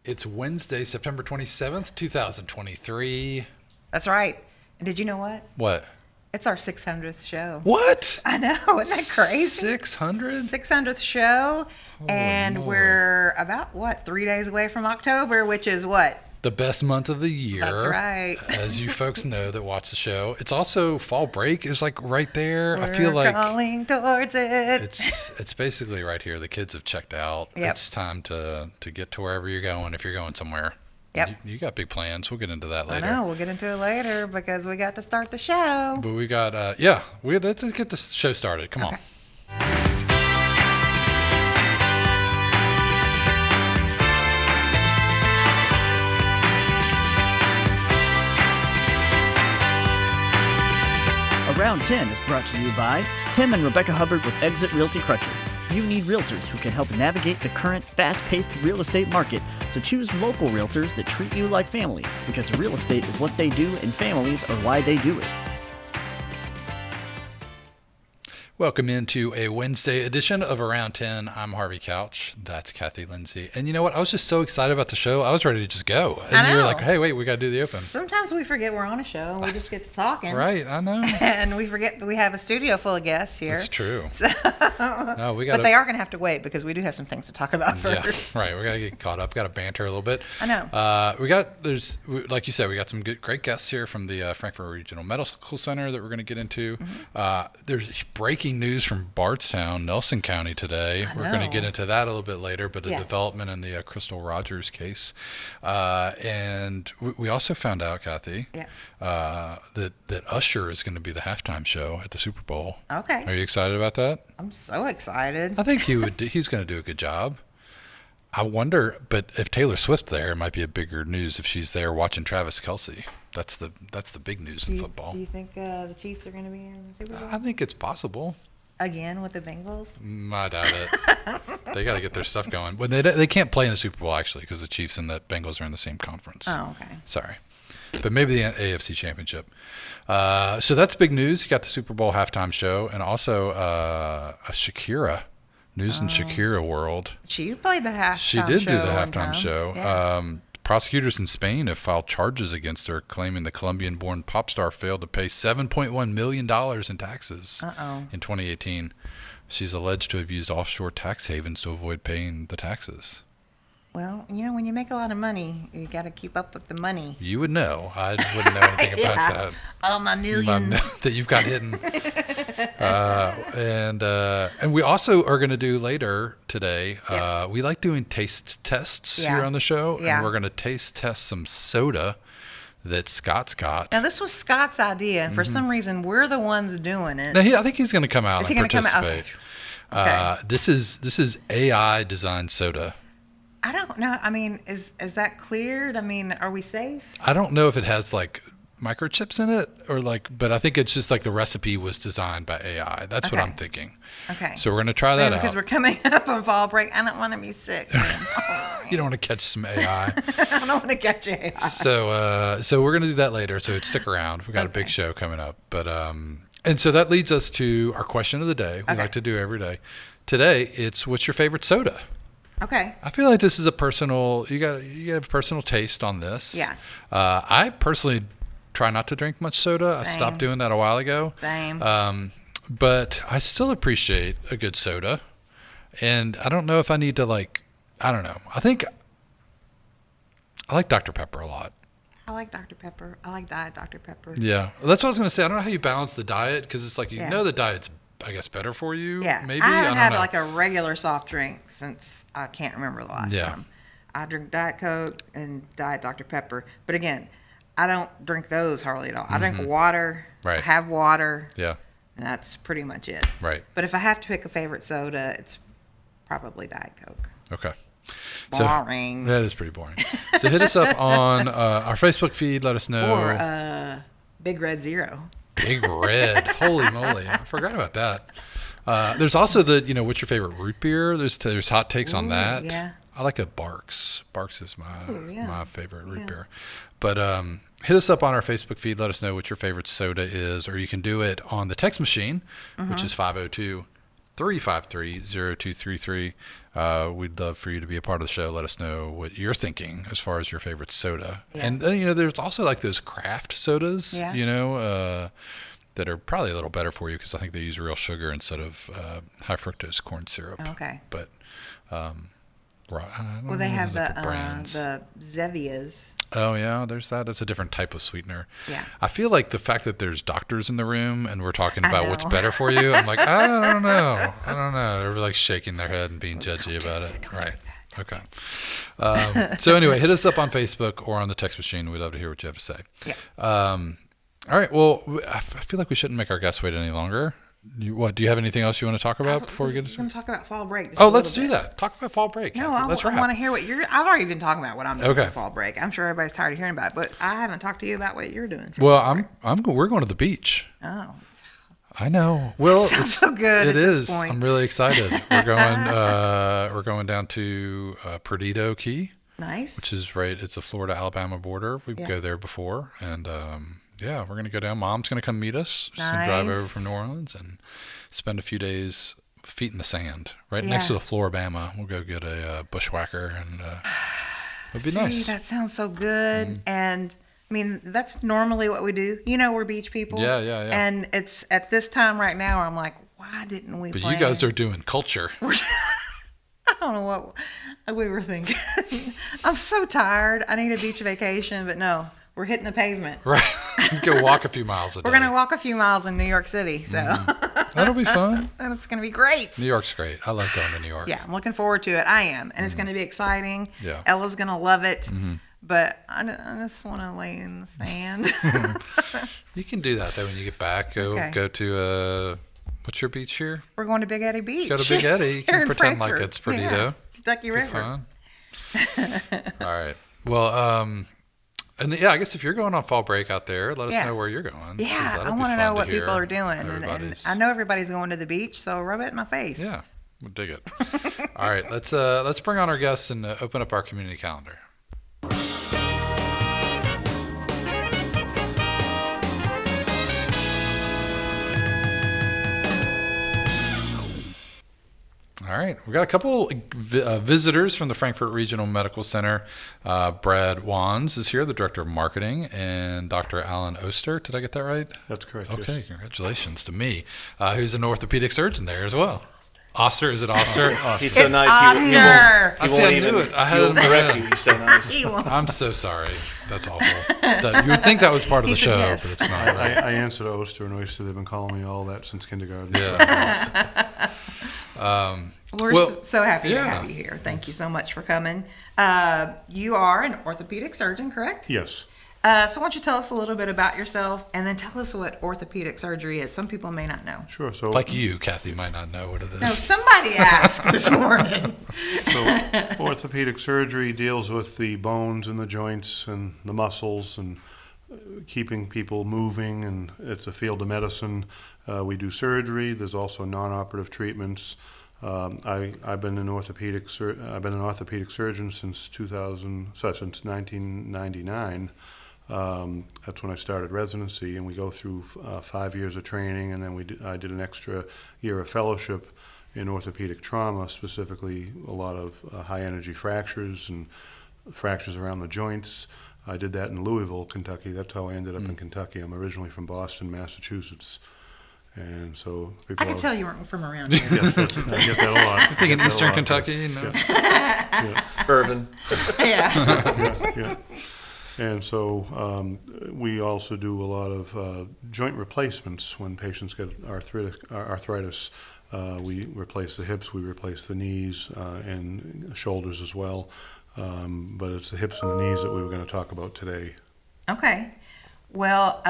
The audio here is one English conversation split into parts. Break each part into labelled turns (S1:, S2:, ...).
S1: It's Wednesday, September 27th, 2023.
S2: That's right. And did you know what?
S1: What?
S2: It's our 600th show.
S1: What?
S2: I know. Isn't that crazy?
S1: 600?
S2: 600th show.
S1: Holy
S2: and
S1: moly.
S2: We're about, 3 days away from October, which is what?
S1: The best month of the year.
S2: That's right.
S1: As you folks know that watch the show. It's also fall break is like right there.
S2: We're
S1: I feel like
S2: crawling towards it.
S1: it's basically right here. The kids have checked out.
S2: Yep.
S1: It's time to get to wherever you're going if you're going somewhere.
S2: Yep.
S1: You got big plans. We'll get into that later.
S2: I know. We'll get into it later because we got to start the show.
S1: But we got, let's get the show started. Come on.
S3: Round 10 is brought to you by Tim and Rebecca Hubbard with Exit Realty Crutcher. You need realtors who can help navigate the current fast-paced real estate market, so choose local realtors that treat you like family, because real estate is what they do and families are why they do it.
S1: Welcome into a Wednesday edition of Around 10. I'm Harvey Couch. That's Cathy Lindsay. And you know what? I was just so excited about the show. I was ready to just go. And you were like, hey, wait, we got to do the open.
S2: Sometimes we forget we're on a show and we just get to talking.
S1: Right, I know.
S2: And we forget that we have a studio full of guests here.
S1: That's true.
S2: So,
S1: No,
S2: but they are going to have to wait because we do have some things to talk about first.
S1: Yeah, right. We got to get caught up. Got to banter a little bit.
S2: I know.
S1: Like you said, we got some great guests here from the Frankfort Regional Medical Center that we're going to get into. Mm-hmm. There's breaking news from Bardstown, Nelson County today. We're going to get into that a little bit later, but a development in the Crystal Rogers case. And we also found out, Cathy, that Usher is going to be the halftime show at the Super Bowl.
S2: Okay.
S1: Are you excited about that?
S2: I'm so excited.
S1: I think he's going to do a good job. I wonder, but if Taylor Swift's there, it might be a bigger news if she's there watching Travis Kelce. That's the big news in football.
S2: Do you think the Chiefs are going to be in the Super Bowl?
S1: I think it's possible.
S2: Again with the Bengals?
S1: I doubt it. They got to get their stuff going. But they can't play in the Super Bowl, actually, because the Chiefs and the Bengals are in the same conference.
S2: Oh, okay.
S1: Sorry. But maybe the AFC Championship. So that's big news. You got the Super Bowl halftime show and also a Shakira. News in Shakira world.
S2: She played the halftime show.
S1: She did do the halftime show.
S2: Yeah.
S1: Prosecutors in Spain have filed charges against her, claiming the Colombian-born pop star failed to pay $7.1 million in taxes in 2018. She's alleged to have used offshore tax havens to avoid paying the taxes.
S2: Well, when you make a lot of money, you got to keep up with the money.
S1: You would know. I wouldn't know anything about that.
S2: All my millions.
S1: That you've got hidden. And we also are going to do later today, we like doing taste tests here on the show.
S2: Yeah.
S1: And we're going to taste test some soda that Scott's got.
S2: Now, this was Scott's idea, and for some reason, we're the ones doing it.
S1: Now, I think he's going to come out and participate.
S2: Okay.
S1: This is AI designed soda.
S2: I don't know. I mean, is that cleared? I mean, are we safe?
S1: I don't know if it has like microchips in it but I think it's just like the recipe was designed by AI. That's what I'm thinking.
S2: Okay.
S1: So we're going to try that out.
S2: Because we're coming up on fall break. I don't want to be sick.
S1: You don't want to catch some AI.
S2: I don't want to catch AI.
S1: So we're going to do that later. So stick around. We got a big show coming up. But and so that leads us to our question of the day. We like to do every day. Today it's what's your favorite soda?
S2: Okay.
S1: I feel like this is a personal. You got a personal taste on this.
S2: Yeah.
S1: I personally try not to drink much soda.
S2: Same.
S1: I stopped doing that a while ago.
S2: Same.
S1: But I still appreciate a good soda, and I don't know if I need to I don't know. I think I like Dr. Pepper a lot.
S2: I like Dr. Pepper. I like Diet Dr. Pepper.
S1: Yeah, that's what I was gonna say. I don't know how you balance the diet because it's like the diet's I guess better for you.
S2: Yeah.
S1: Maybe
S2: I haven't had
S1: know.
S2: like a regular soft drink since I can't remember the last time. I drink Diet Coke and Diet Dr. Pepper, but again, I don't drink those hardly at all. I drink water.
S1: Right.
S2: I have water.
S1: Yeah.
S2: And that's pretty much it.
S1: Right.
S2: But if I have to pick a favorite soda, it's probably Diet Coke.
S1: Okay.
S2: Boring.
S1: So, that is pretty boring. So hit us up on our Facebook feed. Let us know.
S2: Or Big Red Zero.
S1: Big Red. Holy moly. I forgot about that. There's also what's your favorite root beer? There's hot takes on that.
S2: Yeah.
S1: I like a Barks. Barks is my favorite root beer. But hit us up on our Facebook feed. Let us know what your favorite soda is, or you can do it on the text machine, which is 502 353-0233. We'd love for you to be a part of the show. Let us know what you're thinking as far as your favorite soda.
S2: Yeah.
S1: And there's also like those craft sodas, that are probably a little better for you because I think they use real sugar instead of high fructose corn syrup.
S2: Okay.
S1: But I don't
S2: Well, they
S1: know
S2: have
S1: the brands.
S2: the Zevias.
S1: Oh yeah, there's that. That's a different type of sweetener.
S2: Yeah.
S1: I feel like the fact that there's doctors in the room and we're talking about what's
S2: know.
S1: better for you, I'm like, I don't know. They're like shaking their head and being judgy about it. Right. Okay. So anyway, hit us up on Facebook or on the text machine. We'd love to hear what you have to say.
S2: Yeah.
S1: All right. Well, I feel like we shouldn't make our guests wait any longer. Do you have anything else you want to talk about before we get into?
S2: I'm going to talk about fall break.
S1: Let's do that. Talk about fall break.
S2: No,
S1: Cathy.
S2: I want to hear what I've already been talking about what I'm doing
S1: Okay.
S2: for fall break. I'm sure everybody's tired of hearing about it, but I haven't talked to you about what you're doing.
S1: Well, we're going to the beach.
S2: Oh,
S1: I know. Well,
S2: sounds so good.
S1: It
S2: at this
S1: is.
S2: point.
S1: I'm really excited. We're going down to Perdido Key,
S2: Nice.
S1: which is right. It's a Florida-Alabama border. We go there before, and we're going to go down. Mom's going to come meet us. She's going to drive over from New Orleans and spend a few days feet in the sand, right next to the Floribama. We'll go get a bushwhacker, and it'll be nice.
S2: That sounds so good. And I mean, that's normally what we do. We're beach people.
S1: Yeah.
S2: And it's at this time right now, I'm like, why didn't we
S1: But
S2: plan?
S1: you guys are doing culture.
S2: I don't know what we were thinking. I'm so tired. I need a beach vacation, but no, we're hitting the pavement.
S1: Right. Go walk a few miles a day.
S2: We're going to walk a few miles in New York City. So
S1: That'll be fun.
S2: and it's going to be great.
S1: New York's great. I love going to New York.
S2: Yeah, I'm looking forward to it. I am. And it's going to be exciting.
S1: Yeah.
S2: Ella's going to love it. But I just want to lay in the sand.
S1: You can do that though when you get back. Go to what's your beach here?
S2: We're going to Big Eddy Beach.
S1: Go to Big Eddy. You
S2: Here
S1: can
S2: in
S1: pretend like
S2: Frankfurt.
S1: it's Perdido.
S2: Kentucky River.
S1: Fun. All right. Well, and I guess if you're going on fall break out there, let us know where you're going.
S2: Yeah, I want to know what people are doing. And I know everybody's going to the beach, so rub it in my face.
S1: Yeah, we'll dig it. All right, let's bring on our guests and open up our community calendar. All right, we got a couple visitors from the Frankfurt Regional Medical Center. Brad Wands is here, the Director of Marketing, and Dr. Alan Oster. Did I get that right?
S4: That's correct.
S1: Okay,
S4: yes.
S1: Congratulations to me, who's an orthopedic surgeon there as well. Oster, is it Oster?
S4: He's so
S2: It's
S4: nice.
S2: Oster.
S1: I knew it. I had it in my
S4: correct
S1: head.
S4: you. He's so nice.
S1: I'm so sorry. That's awful. You would think that was part of the
S2: He
S1: show,
S2: said yes.
S1: but it's not. Right?
S4: I answered Oster and Oyster. They've been calling me all that since kindergarten.
S1: Yeah.
S2: We're so happy to
S1: yeah.
S2: have you here. Thank you so much for coming. You are an orthopedic surgeon, correct?
S4: Yes.
S2: So why don't you tell us a little bit about yourself, and then tell us what orthopedic surgery is. Some people may not know.
S4: Sure. So
S1: Like you, Cathy, might not know what it is.
S2: No, somebody asked this morning.
S4: So orthopedic surgery deals with the bones and the joints and the muscles and keeping people moving, and it's a field of medicine. We do surgery. There's also non-operative treatments. I've been an orthopedic surgeon since 1999. That's when I started residency, and we go through 5 years of training, and then I did an extra year of fellowship in orthopedic trauma, specifically a lot of high energy fractures and fractures around the joints. I did that in Louisville, Kentucky. That's how I ended up in Kentucky. I'm originally from Boston, Massachusetts. And so
S2: I could tell you weren't from around here.
S4: Yes, I get that a lot.
S1: I'm thinking Eastern Kentucky. No?
S5: Urban.
S2: Yeah.
S4: And so we also do a lot of joint replacements when patients get arthritis. We replace the hips, we replace the knees, and shoulders as well. But it's the hips and the knees that we were going to talk about today.
S2: Okay. Well,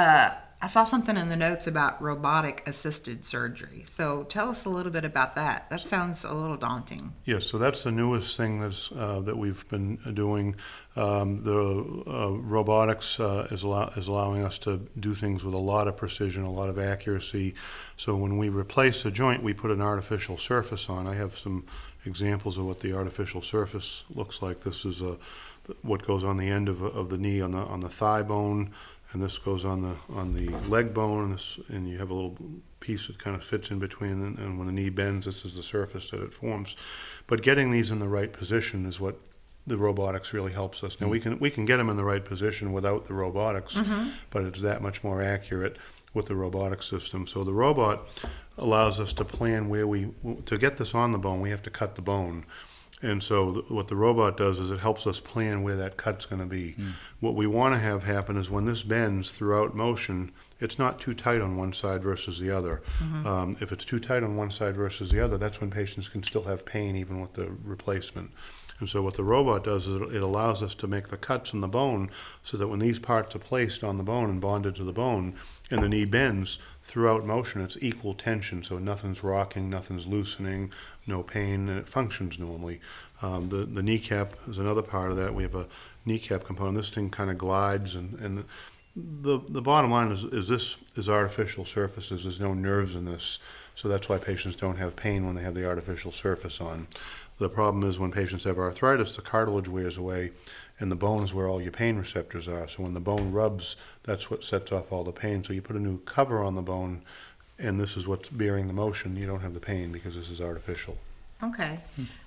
S2: I saw something in the notes about robotic assisted surgery. So tell us a little bit about that. That sounds a little daunting.
S4: Yes, so that's the newest thing that we've been doing. The robotics is allowing us to do things with a lot of precision, a lot of accuracy. So when we replace a joint, we put an artificial surface on. I have some examples of what the artificial surface looks like. This is what goes on the end of the knee, on the thigh bone, and this goes on the leg bone, and you have a little piece that kind of fits in between, and when the knee bends, this is the surface that it forms. But getting these in the right position is what the robotics really helps us. Now we can get them in the right position without the robotics, but it's that much more accurate with the robotic system. So the robot allows us to plan to get this on the bone, we have to cut the bone. And so what the robot does is it helps us plan where that cut's going to be. What we want to have happen is when this bends throughout motion, it's not too tight on one side versus the other. If it's too tight on one side versus the other, that's when patients can still have pain even with the replacement. And so what the robot does is it allows us to make the cuts in the bone so that when these parts are placed on the bone and bonded to the bone and the knee bends throughout motion, it's equal tension. So nothing's rocking, nothing's loosening, no pain, and it functions normally. The kneecap is another part of that. We have a kneecap component. This thing kind of glides, and the bottom line is this is artificial surfaces. There's no nerves in this. So that's why patients don't have pain when they have the artificial surface on. The problem is when patients have arthritis, the cartilage wears away, and the bone is where all your pain receptors are. So when the bone rubs, that's what sets off all the pain. So you put a new cover on the bone, and this is what's bearing the motion. You don't have the pain because this is artificial.
S2: Okay.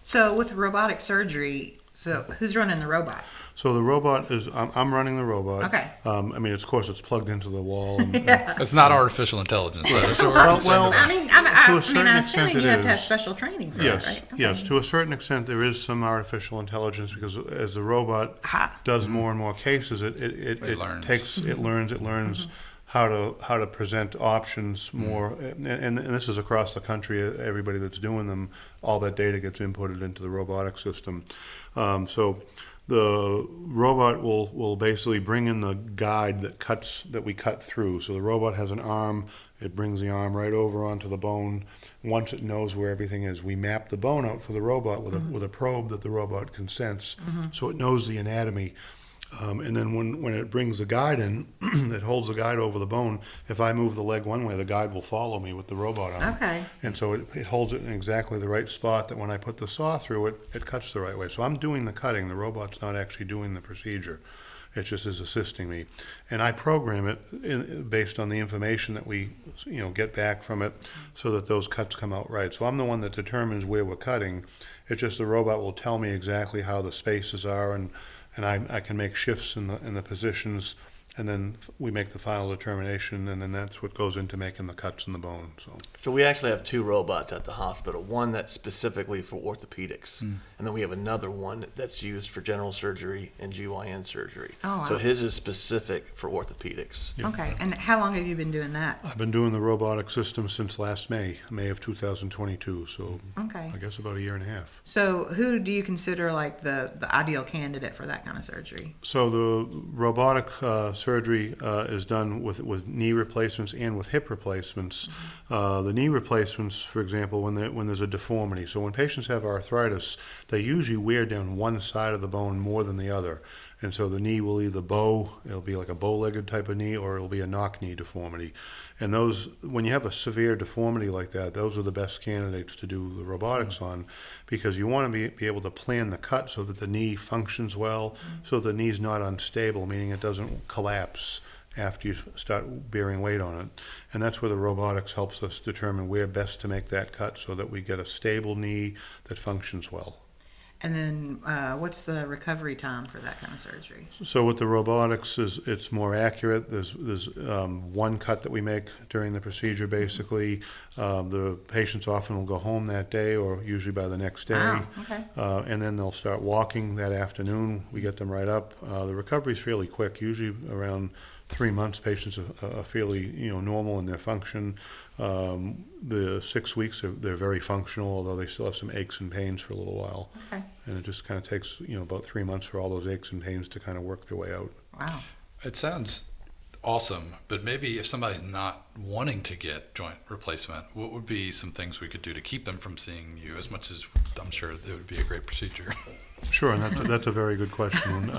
S2: So with robotic surgery, so who's running the robot?
S4: So the robot is, I'm running the robot.
S2: Okay.
S4: I mean, of course, it's plugged into the wall. And,
S1: It's not artificial intelligence. So
S4: well,
S2: I mean,
S4: to a certain
S2: I'm
S4: extent
S2: assuming
S4: it
S2: you have to have
S4: is.
S2: special training for
S4: Yes,
S2: that, right? Okay.
S4: yes. To a certain extent, there is some artificial intelligence because as the robot does more and more cases, it
S1: learns.
S4: learns how to present options more, and this is across the country. Everybody that's doing them, all that data gets inputted into the robotic system. So the robot will basically bring in the guide that we cut through. So the robot has an arm. It brings the arm right over onto the bone. Once it knows where everything is, we map the bone out for the robot with a probe that the robot can sense, so it knows the anatomy. And then when it brings the guide in, it holds the guide over the bone. If I move the leg one way, the guide will follow me with the robot on.
S2: Okay.
S4: And so it holds it in exactly the right spot that when I put the saw through it, it cuts the right way. So I'm doing the cutting. The robot's not actually doing the procedure. It just is assisting me. And I program it based on the information that we get back from it so that those cuts come out right. So I'm the one that determines where we're cutting. It's just the robot will tell me exactly how the spaces are, and I can make shifts in the positions, and then we make the final determination, and then that's what goes into making the cuts in the bone.
S5: So we actually have two robots at the hospital, one that's specifically for orthopedics, and then we have another one that's used for general surgery and GYN surgery.
S2: Oh, wow.
S5: So his is specific for orthopedics.
S2: Okay. And how long have you been doing that?
S4: I've been doing the robotic system since last May of 2022, so
S2: Okay.
S4: I guess about a year and a half.
S2: So who do you consider like the ideal candidate for that kind of surgery?
S4: So the robotic surgery is done with knee replacements and with hip replacements. The knee replacements, for example, when there's a deformity. So when patients have arthritis, they usually wear down one side of the bone more than the other. And so the knee will either bow, it'll be like a bow-legged type of knee, or it'll be a knock knee deformity. And those, when you have a severe deformity like that, those are the best candidates to do the robotics on, because you want to be able to plan the cut so that the knee functions well, so the knee's not unstable, meaning it doesn't collapse after you start bearing weight on it. And that's where the robotics helps us determine where best to make that cut so that we get a stable knee that functions well.
S2: And then what's the recovery time for that kind of surgery?
S4: So with the robotics, it's more accurate. There's one cut that we make during the procedure, basically. The patients often will go home that day or usually by the next day.
S2: Wow, okay.
S4: And then they'll start walking that afternoon. We get them right up. The recovery is fairly quick, usually around 3 months. Patients are fairly normal in their function. The 6 weeks they're very functional, although they still have some aches and pains for a little while.
S2: Okay.
S4: And it just kind of takes about 3 months for all those aches and pains to kind of work their way out.
S2: Wow.
S1: It sounds awesome, but maybe if somebody's not wanting to get joint replacement, what would be some things we could do to keep them from seeing you, as much as I'm sure it would be a great procedure?
S4: Sure, and that's a very good question.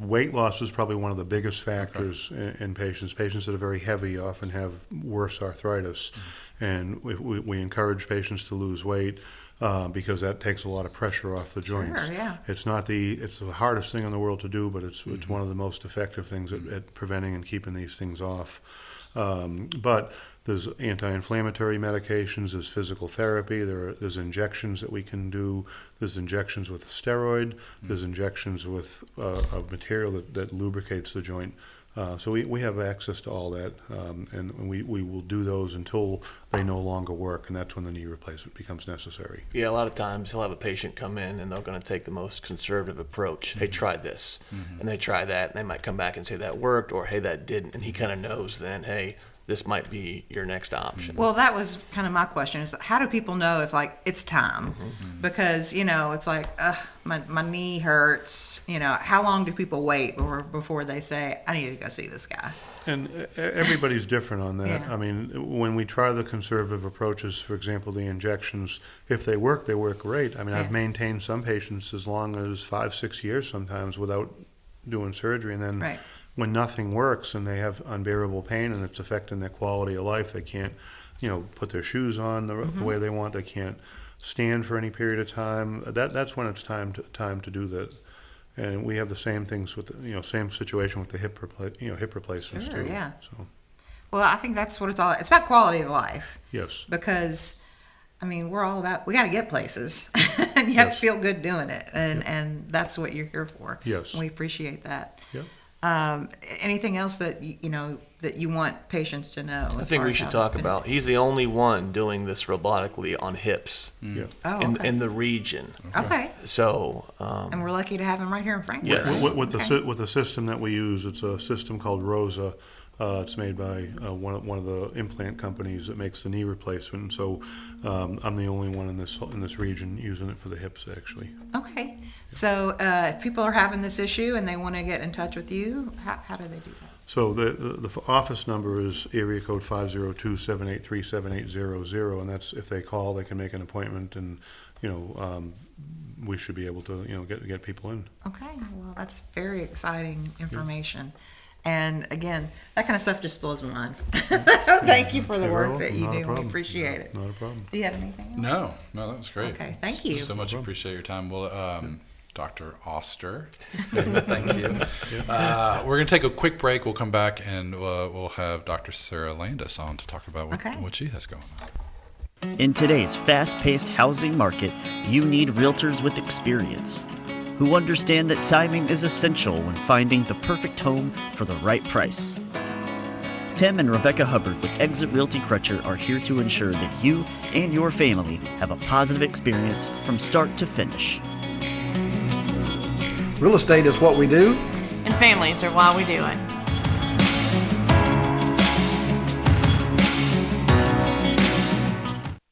S4: Weight loss is probably one of the biggest factors in patients. Patients that are very heavy often have worse arthritis, and we encourage patients to lose weight. because that takes a lot of pressure off the joints.
S2: Sure, yeah.
S4: It's the hardest thing in the world to do, but it's one of the most effective things at preventing and keeping these things off. But there's anti-inflammatory medications, there's physical therapy, there's injections that we can do, there's injections with steroid, there's injections with a material that lubricates the joint. So we have access to all that, and we will do those until they no longer work, and that's when the knee replacement becomes necessary.
S5: Yeah, a lot of times he'll have a patient come in and they're going to take the most conservative approach. Hey, try this. And they try that, and they might come back and say that worked, or hey, that didn't. And he kind of knows then, hey, this might be your next option.
S2: Well, that was kind of my question, is how do people know if like it's time? Because, it's like, my knee hurts, how long do people wait before they say, I need to go see this guy?
S4: And everybody's different on that.
S2: Yeah.
S4: I mean, when we try the conservative approaches, for example, the injections, if they work great. I mean, I've maintained some patients as long as 5-6 years sometimes without doing surgery, and then
S2: Right.
S4: when nothing works and they have unbearable pain and it's affecting their quality of life, they can't, put their shoes on the way they want. They can't stand for any period of time. That's when it's time to do that. And we have the same things with same situation with the hip replacements
S2: Sure,
S4: too.
S2: yeah.
S4: So
S2: Well, I think that's what it's about quality of life.
S4: yes.
S2: Because, we're all about, we got to get places and you have to
S4: Yes.
S2: feel good doing it. And that's what you're here for.
S4: Yes.
S2: And we appreciate that.
S4: Yep.
S2: Anything else that that you want patients to know?
S5: I think we should talk about, he's the only one doing this robotically on hips
S4: Yeah.
S2: Oh,
S5: in,
S2: okay.
S5: in the region.
S2: Okay.
S5: So,
S2: And we're lucky to have him right here in Frankfurt.
S5: Yes.
S4: With
S2: Okay.
S4: with the system that we use, it's a system called ROSA. It's made by one of the implant companies that makes the knee replacement. And so I'm the only one in this region using it for the hips, actually.
S2: Okay. So if people are having this issue and they want to get in touch with you, how do they do that?
S4: So the office number is area code 502-783-7800, and that's if they call, they can make an appointment, and we should be able to get people in.
S2: Okay. Well, that's very exciting information. And again, that kind of stuff just blows my mind. Thank you for the
S4: You're
S2: work
S4: welcome.
S2: that you
S4: Not a
S2: do. We
S4: problem.
S2: appreciate it.
S4: Not a problem.
S2: Do you have anything else?
S1: No, that was great.
S2: Okay, thank you.
S1: So much appreciate your time. Well, Dr. Oster, thank you. We're going to take a quick break. We'll come back and we'll have Dr. Sarah Landis on to talk about what she has going on.
S3: In today's fast-paced housing market, you need realtors with experience who understand that timing is essential when finding the perfect home for the right price. Tim and Rebecca Hubbard with Exit Realty Crutcher are here to ensure that you and your family have a positive experience from start to finish.
S6: Real estate is what we do.
S7: And families are why we do it.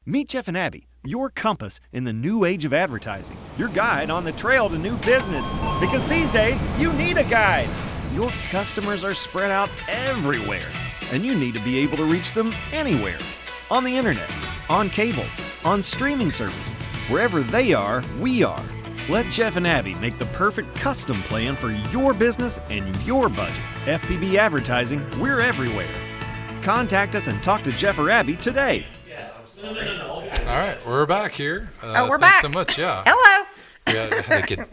S8: Meet Jeff and Abby, your compass in the new age of advertising. Your guide on the trail to new business. Because these days, you need a guide. Your customers are spread out everywhere, and you need to be able to reach them anywhere. On the internet, on cable, on streaming services. Wherever they are, we are. Let Jeff and Abby make the perfect custom plan for your business and your budget. FPB Advertising, we're everywhere. Contact us and talk to Jeff or Abby today.
S1: All right, we're back here.
S2: We're
S1: thanks
S2: back.
S1: so much. Yeah.
S2: Hello.
S1: Yeah, I had to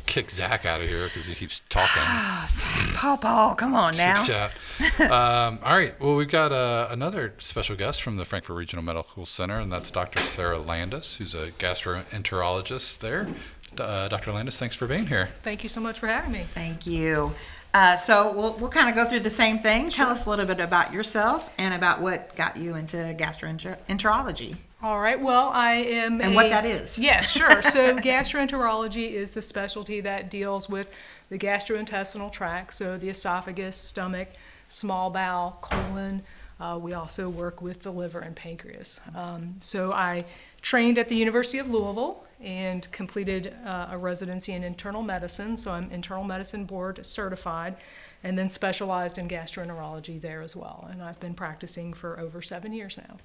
S1: kick Zach out of here because he keeps talking.
S2: Paul, come on now.
S1: Chat. All right. Well, we've got another special guest from the Frankfurt Regional Medical Center, and that's Dr. Sarah Landis, who's a gastroenterologist there. Dr. Landis, thanks for being here.
S7: Thank you so much for having me.
S2: Thank you. So we'll kind of go through the same thing. Tell us a little bit about yourself and about what got you into gastroenterology.
S7: All right. Well, I am
S2: And what that is.
S7: Yes, sure. So gastroenterology is the specialty that deals with the gastrointestinal tract, so the esophagus, stomach, small bowel, colon. We also work with the liver and pancreas. So I trained at the University of Louisville and completed a residency in internal medicine. So I'm internal medicine board certified, and then specialized in gastroenterology there as well. And I've been practicing for over 7 years now.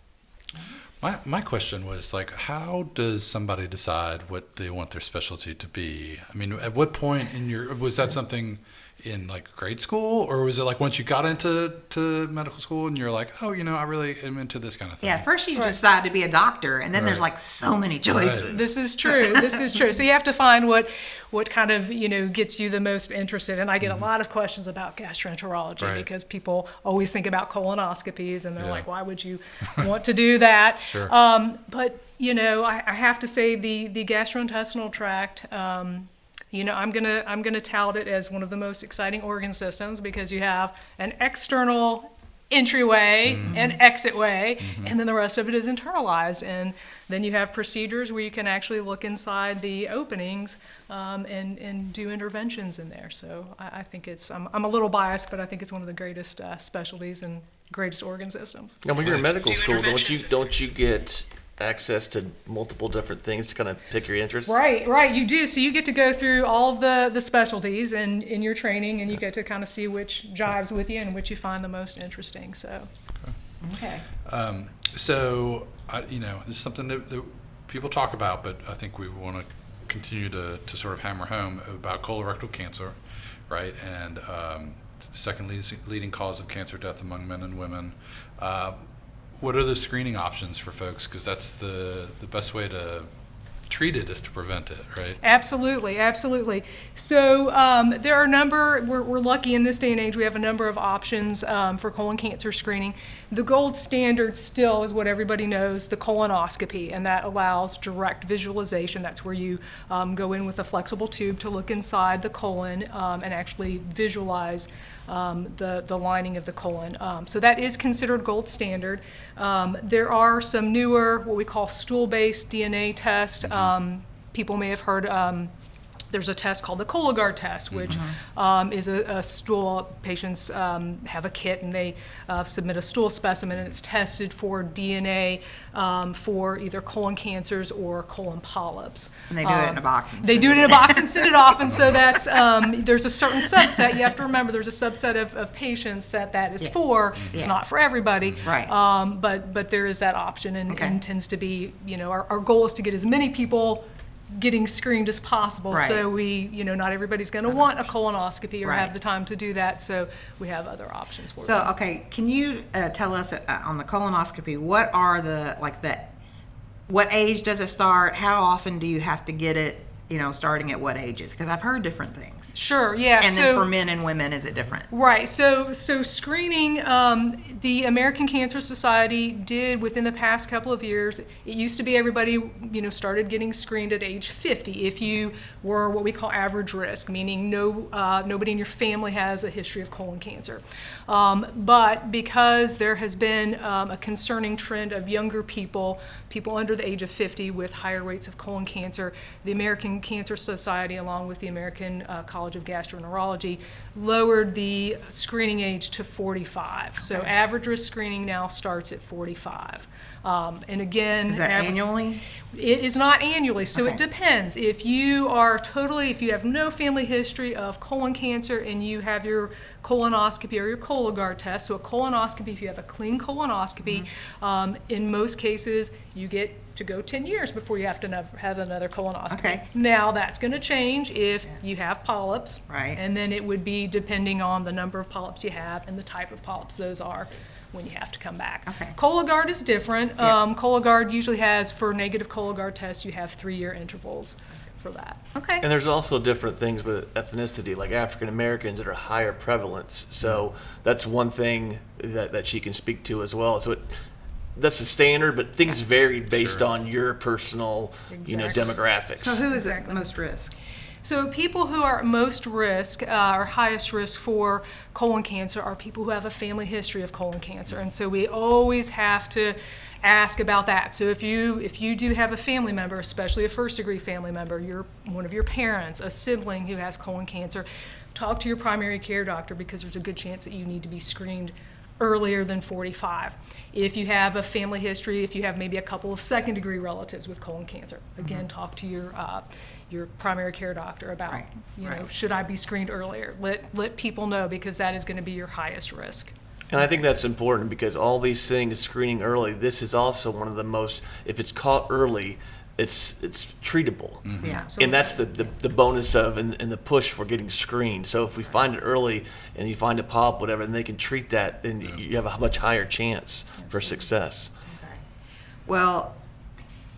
S1: My question was, like, how does somebody decide what they want their specialty to be? I mean, at what point was that something in like grade school, or was it like once you got into medical school and you're like, oh, I really am into this kind of thing?
S2: Yeah, first you decide to be a doctor, and then there's like so many choices.
S7: This is true. This is true. So you have to find what kind of gets you the most interested. And I get a lot of questions about gastroenterology because people always think about colonoscopies, and they're like, why would you want to do that?
S1: Sure.
S7: But I have to say the gastrointestinal tract. I'm gonna tout it as one of the most exciting organ systems because you have an external entryway and exit way, and then the rest of it is internalized. And then you have procedures where you can actually look inside the openings and do interventions in there. So I think I'm a little biased, but I think it's one of the greatest specialties and greatest organ systems.
S5: Now, when you're in medical school, don't you get access to multiple different things to kind of pick your interests?
S7: Right, you do. So you get to go through all of the specialties in your training, and you get to kind of see which jives with you and which you find the most interesting. So,
S2: Okay.
S1: So, this is something that people talk about, but I think we want to continue to sort of hammer home about colorectal cancer, right? And second leading cause of cancer death among men and women. What are the screening options for folks? Because that's the best way to treat it is to prevent it, right?
S7: Absolutely. So there are a number, we're lucky in this day and age, we have a number of options for colon cancer screening. The gold standard still is what everybody knows, the colonoscopy, and that allows direct visualization. That's where you go in with a flexible tube to look inside the colon and actually visualize the lining of the colon. So that is considered gold standard. There are some newer, what we call stool-based DNA tests. People may have heard there's a test called the Cologuard test, which is a stool. Patients have a kit and they submit a stool specimen, and it's tested for DNA for either colon cancers or colon polyps.
S2: And they do it in a box.
S7: They do it in a box and send it off, and so that's there's a certain subset. You have to remember there's a subset of patients that is for. It's not for everybody,
S2: Right.
S7: But there is that option, and tends to be our goal is to get as many people getting screened as possible.
S2: Right.
S7: So we, not everybody's going to want a colonoscopy or
S2: Right.
S7: have the time to do that. So we have other options for
S2: So,
S7: them.
S2: okay, can you tell us on the colonoscopy, what are what age does it start? How often do you have to get it, starting at what ages? Because I've heard different things.
S7: Sure, yeah.
S2: And then for men and women, is it different?
S7: Right. So screening, the American Cancer Society did within the past couple of years. It used to be everybody, started getting screened at age 50 if you were what we call average risk, meaning nobody in your family has a history of colon cancer. But because there has been a concerning trend of younger people under the age of 50 with higher rates of colon cancer, the American Cancer Society, along with the American College of Gastroenterology, lowered the screening age to 45. So average risk screening now starts at 45. And again,
S2: Is that annually?
S7: It is not annually, so it depends. If you have no family history of colon cancer and you have your colonoscopy or your Cologuard test, so a colonoscopy, if you have a clean colonoscopy, in most cases you get to go 10 years before you have to have another colonoscopy.
S2: Okay.
S7: Now that's going to change if you have polyps,
S2: Right.
S7: and then it would be depending on the number of polyps you have and the type of polyps those are when you have to come back.
S2: Okay.
S7: Cologuard is different. Cologuard usually has, for negative Cologuard tests, you have 3-year intervals for that.
S2: Okay.
S5: And there's also different things with ethnicity, like African Americans that are higher prevalence. So that's one thing that she can speak to as well. So that's the standard, but things vary based on your personal, demographics.
S2: So who is
S7: Exactly.
S2: at most risk?
S7: So people who are at most risk, or highest risk for colon cancer, are people who have a family history of colon cancer. And so we always have to ask about that. So if you do have a family member, especially a first-degree family member, one of your parents, a sibling who has colon cancer, talk to your primary care doctor, because there's a good chance that you need to be screened earlier than 45. If you have a family history, if you have maybe a couple of second-degree relatives with colon cancer, again, talk to your primary care doctor about, should I be screened earlier? Let people know, because that is going to be your highest risk.
S5: And I think that's important because all these things, screening early, this is also one of the most, if it's caught early, it's treatable.
S2: Yeah.
S5: And that's the bonus of and the push for getting screened. So if we find it early and you find a polyp, whatever, and they can treat that, then you have a much higher chance for success.
S2: Okay. Well,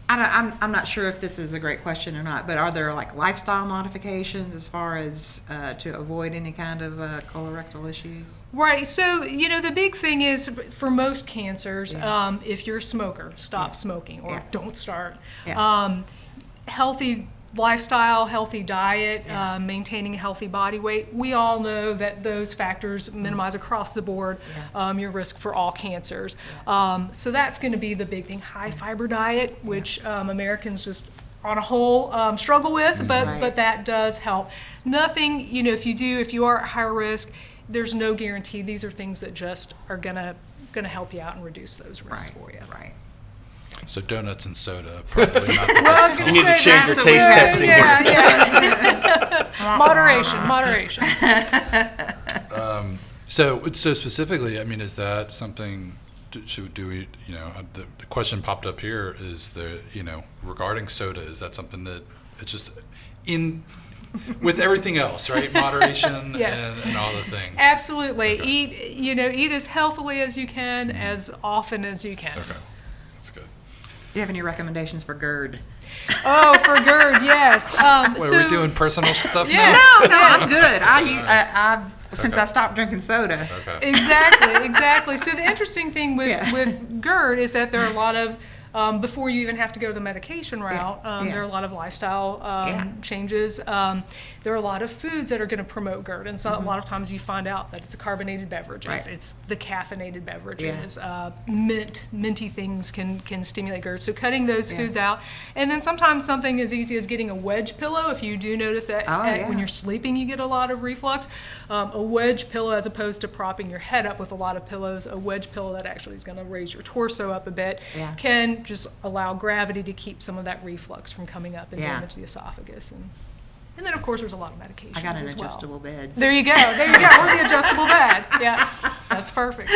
S2: I'm not sure if this is a great question or not, but are there like lifestyle modifications as far as to avoid any kind of colorectal issues?
S7: Right. So, the big thing is for most cancers, if you're a smoker, stop smoking or don't start.
S2: Yeah.
S7: Healthy lifestyle, healthy diet, maintaining a healthy body weight. We all know that those factors minimize across the board your risk for all cancers. So that's going to be the big thing. High fiber diet, which Americans just on a whole struggle with, but that does help. Nothing, if you are at higher risk, there's no guarantee. These are things that just are gonna help you out and reduce those risks for you.
S2: Right.
S1: So donuts and soda probably not the
S7: Well, I was
S1: best.
S7: gonna
S5: You need to
S7: say
S5: change your
S7: that's
S5: taste
S7: what we
S5: testing.
S7: Yeah. Moderation.
S1: So specifically, I mean, is that something? Do we? The question popped up here is regarding soda. Is that something that it's just in with everything else, right? Moderation
S7: Yes.
S1: and all the things.
S7: Absolutely.
S1: Okay.
S7: Eat as healthily as you can, as often as you can.
S1: Okay, that's good.
S2: Do you have any recommendations for GERD?
S7: Oh, for GERD, yes.
S1: Wait, are we doing personal stuff
S7: Yeah.
S1: now?
S2: No, I'm good. I've since I stopped drinking soda.
S1: Okay.
S7: Exactly. So the interesting thing with GERD is that there are a lot of before you even have to go the medication route, there are a lot of lifestyle changes. There are a lot of foods that are going to promote GERD, and so a lot of times you find out that it's the carbonated beverages,
S2: Right.
S7: it's the caffeinated beverages, minty things can stimulate GERD. So cutting those foods out, and then sometimes something as easy as getting a wedge pillow. If you do notice that when you're sleeping, you get a lot of reflux. A wedge pillow, as opposed to propping your head up with a lot of pillows, a wedge pillow that actually is going to raise your torso up a bit can just allow gravity to keep some of that reflux from coming up and damage the esophagus. And then, of course, there's a lot of medications
S2: I got an
S7: as well.
S2: adjustable bed.
S7: There you go. Or the adjustable bed. Yeah, that's perfect.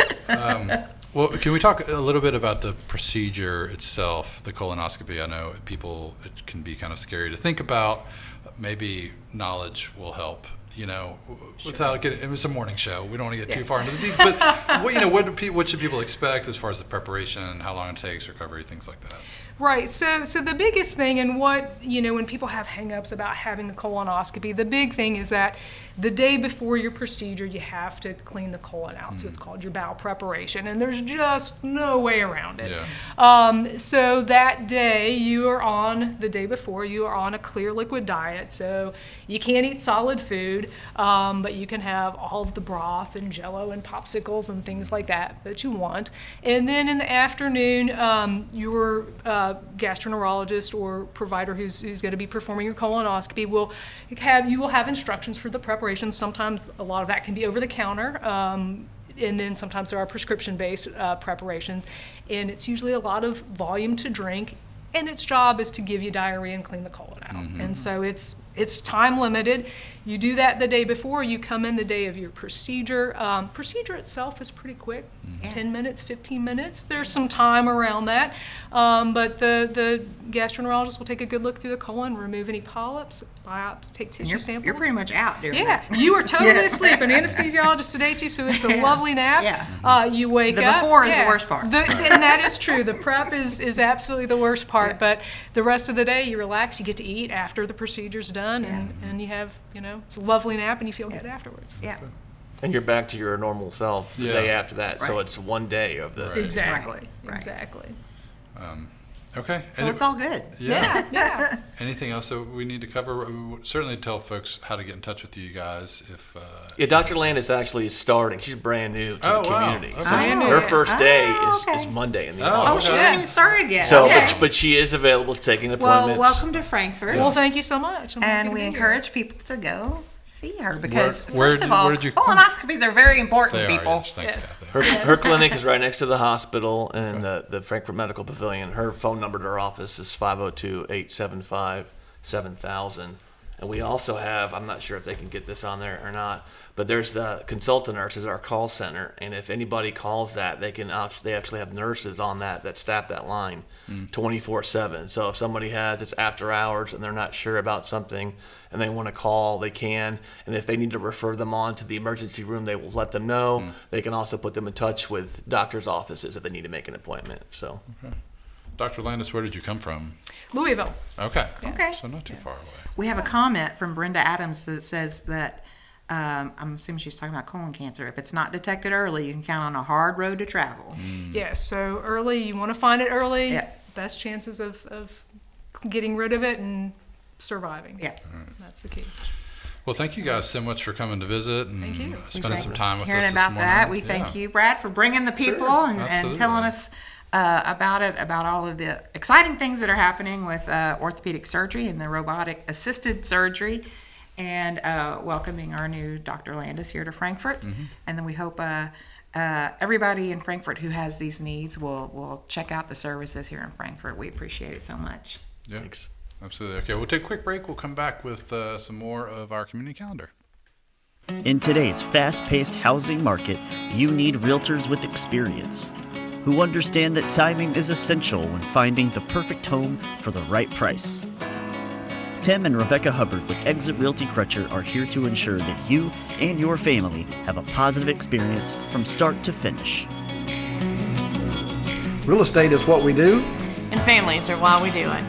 S1: Well, can we talk a little bit about the procedure itself, the colonoscopy? I know it can be kind of scary to think about. Maybe knowledge will help. Without getting, it's a morning show. We don't want to get too far into the deep. But what should people expect as far as the preparation, how long it takes, recovery, things like that?
S7: Right. So the biggest thing, and what, when people have hang-ups about having the colonoscopy, the big thing is that the day before your procedure, you have to clean the colon out. So it's called your bowel preparation, and there's just no way around it.
S1: Yeah.
S7: So that day, the day before, you are on a clear liquid diet. So you can't eat solid food, but you can have all of the broth and Jell-O and popsicles and things like that you want. And then in the afternoon, your gastroenterologist or provider who's going to be performing your colonoscopy will have instructions for the preparation. Sometimes a lot of that can be over the counter, and then sometimes there are prescription-based preparations, and it's usually a lot of volume to drink, and its job is to give you diarrhea and clean the colon out. And so it's time limited. You do that the day before. You come in the day of your procedure. Procedure itself is pretty quick, 10 minutes, 15 minutes. There's some time around that, but the gastroenterologist will take a good look through the colon, remove any polyps, biopsy, take tissue samples.
S2: You're pretty much out during
S7: Yeah,
S2: that.
S7: you are totally asleep. An anesthesiologist sedates you, so it's a lovely nap.
S2: Yeah.
S7: You wake
S2: The
S7: up.
S2: before is the worst part.
S7: And that is true. The prep is absolutely the worst part, but the rest of the day you relax, you get to eat after the procedure's done, and you have, it's a lovely nap and you feel good afterwards.
S2: Yeah.
S5: And you're back to your normal self the day after that. So
S2: Right.
S5: it's one day of the.
S7: Exactly.
S2: Right.
S7: Exactly.
S1: Okay.
S2: So it's all good.
S7: Yeah.
S1: Anything else that we need to cover? We would certainly tell folks how to get in touch with you guys if.
S5: Yeah, Dr. Land is actually starting. She's brand new to the
S1: wow.
S5: community.
S1: Okay.
S5: So
S7: Brand new,
S5: her
S7: yes.
S5: first day
S2: okay.
S5: is Monday in the
S1: Oh,
S2: Oh,
S5: office.
S2: she hasn't even started yet.
S5: So,
S2: okay.
S5: but she is available to taking
S2: Well,
S5: appointments.
S2: welcome to Frankfurt.
S7: Well, thank you so much. I'm happy
S2: And
S7: to
S2: we
S7: be here.
S2: encourage people to go see her because,
S1: Where
S2: first of all,
S1: did you-
S2: colonoscopies are very important,
S1: they
S2: people.
S1: are. Yes, thanks,
S7: Yes.
S1: Cathy.
S5: Her clinic is right next to the hospital and the Frankfurt Medical Pavilion. Her phone number to her office is 502-875-7000. And we also have, I'm not sure if they can get this on there or not, but there's the consultant nurses, our call center. And if anybody calls that, they actually have nurses on that staff that line 24/7. So if somebody it's after hours and they're not sure about something and they want to call, they can. And if they need to refer them on to the emergency room, they will let them know. They can also put them in touch with doctor's offices if they need to make an appointment. So.
S1: Okay. Dr. Landis, where did you come from?
S7: Louisville.
S1: Okay.
S2: Okay.
S1: So not too far away.
S2: We have a comment from Brenda Adams that says that I'm assuming she's talking about colon cancer. If it's not detected early, you can count on a hard road to travel.
S7: Yes, so early, you want to find it early.
S2: Yeah.
S7: Best chances of getting rid of it and surviving.
S2: Yeah.
S7: That's the key.
S1: Well, thank you guys so much for coming to visit and
S7: Thank you.
S1: spending some time with
S2: Hearing
S1: us this
S2: about
S1: morning.
S2: that, we thank you, Brad, for bringing the people and
S1: Absolutely.
S2: telling us about it, about all of the exciting things that are happening with orthopedic surgery and the robotic assisted surgery, and welcoming our new Dr. Landis here to Frankfurt. And then we hope everybody in Frankfurt who has these needs will check out the services here in Frankfurt. We appreciate it so much.
S1: Yeah,
S5: Thanks.
S1: absolutely. Okay, we'll take a quick break. We'll come back with some more of our community calendar.
S3: In today's fast-paced housing market, you need realtors with experience who understand that timing is essential when finding the perfect home for the right price. Tim and Rebecca Hubbard with Exit Realty Crutcher are here to ensure that you and your family have a positive experience from start to finish.
S6: Real estate is what we do.
S9: And families are why we do it.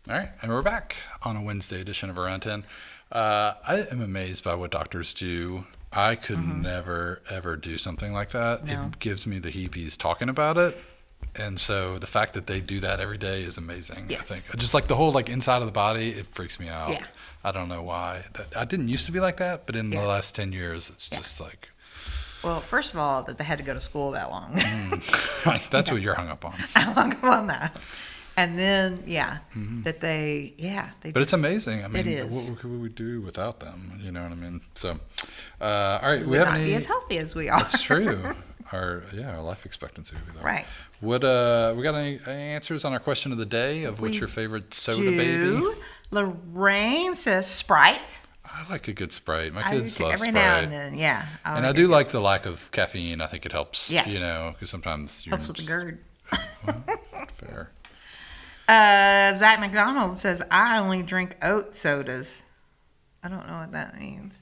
S1: All right, and we're back on a Wednesday edition of Around 10. I am amazed by what doctors do. I could never, ever do something like that.
S2: No.
S1: It gives me the heebies talking about it. And so the fact that they do that every day is amazing,
S2: Yes.
S1: I think. Just like the whole inside of the body, it freaks me out.
S2: Yeah.
S1: I don't know why. I didn't used to be like that, but in the last 10 years, it's just like,
S2: Well, first of all, that they had to go to school that long.
S1: that's what you're hung up on.
S2: I'm hung up on that. And then, that they
S1: But it's amazing. I mean,
S2: It is.
S1: what could we do without them? You know what I mean? So, all right, we
S2: would
S1: have
S2: not
S1: any.
S2: be as healthy as we are.
S1: That's true. Our life expectancy would be lower.
S2: Right.
S1: What we got any answers on our question of the day of what's
S2: We
S1: your favorite soda baby?
S2: Lorraine says Sprite.
S1: I like a good Sprite. My
S2: I do
S1: kids
S2: too,
S1: love
S2: every
S1: Sprite.
S2: now and then, yeah.
S1: And I do like the lack of caffeine. I think it helps.
S2: Yeah.
S1: You know, because sometimes you're
S2: Helps with the GERD.
S1: Fair.
S2: Zach McDonald says, I only drink oat sodas. I don't know what that means.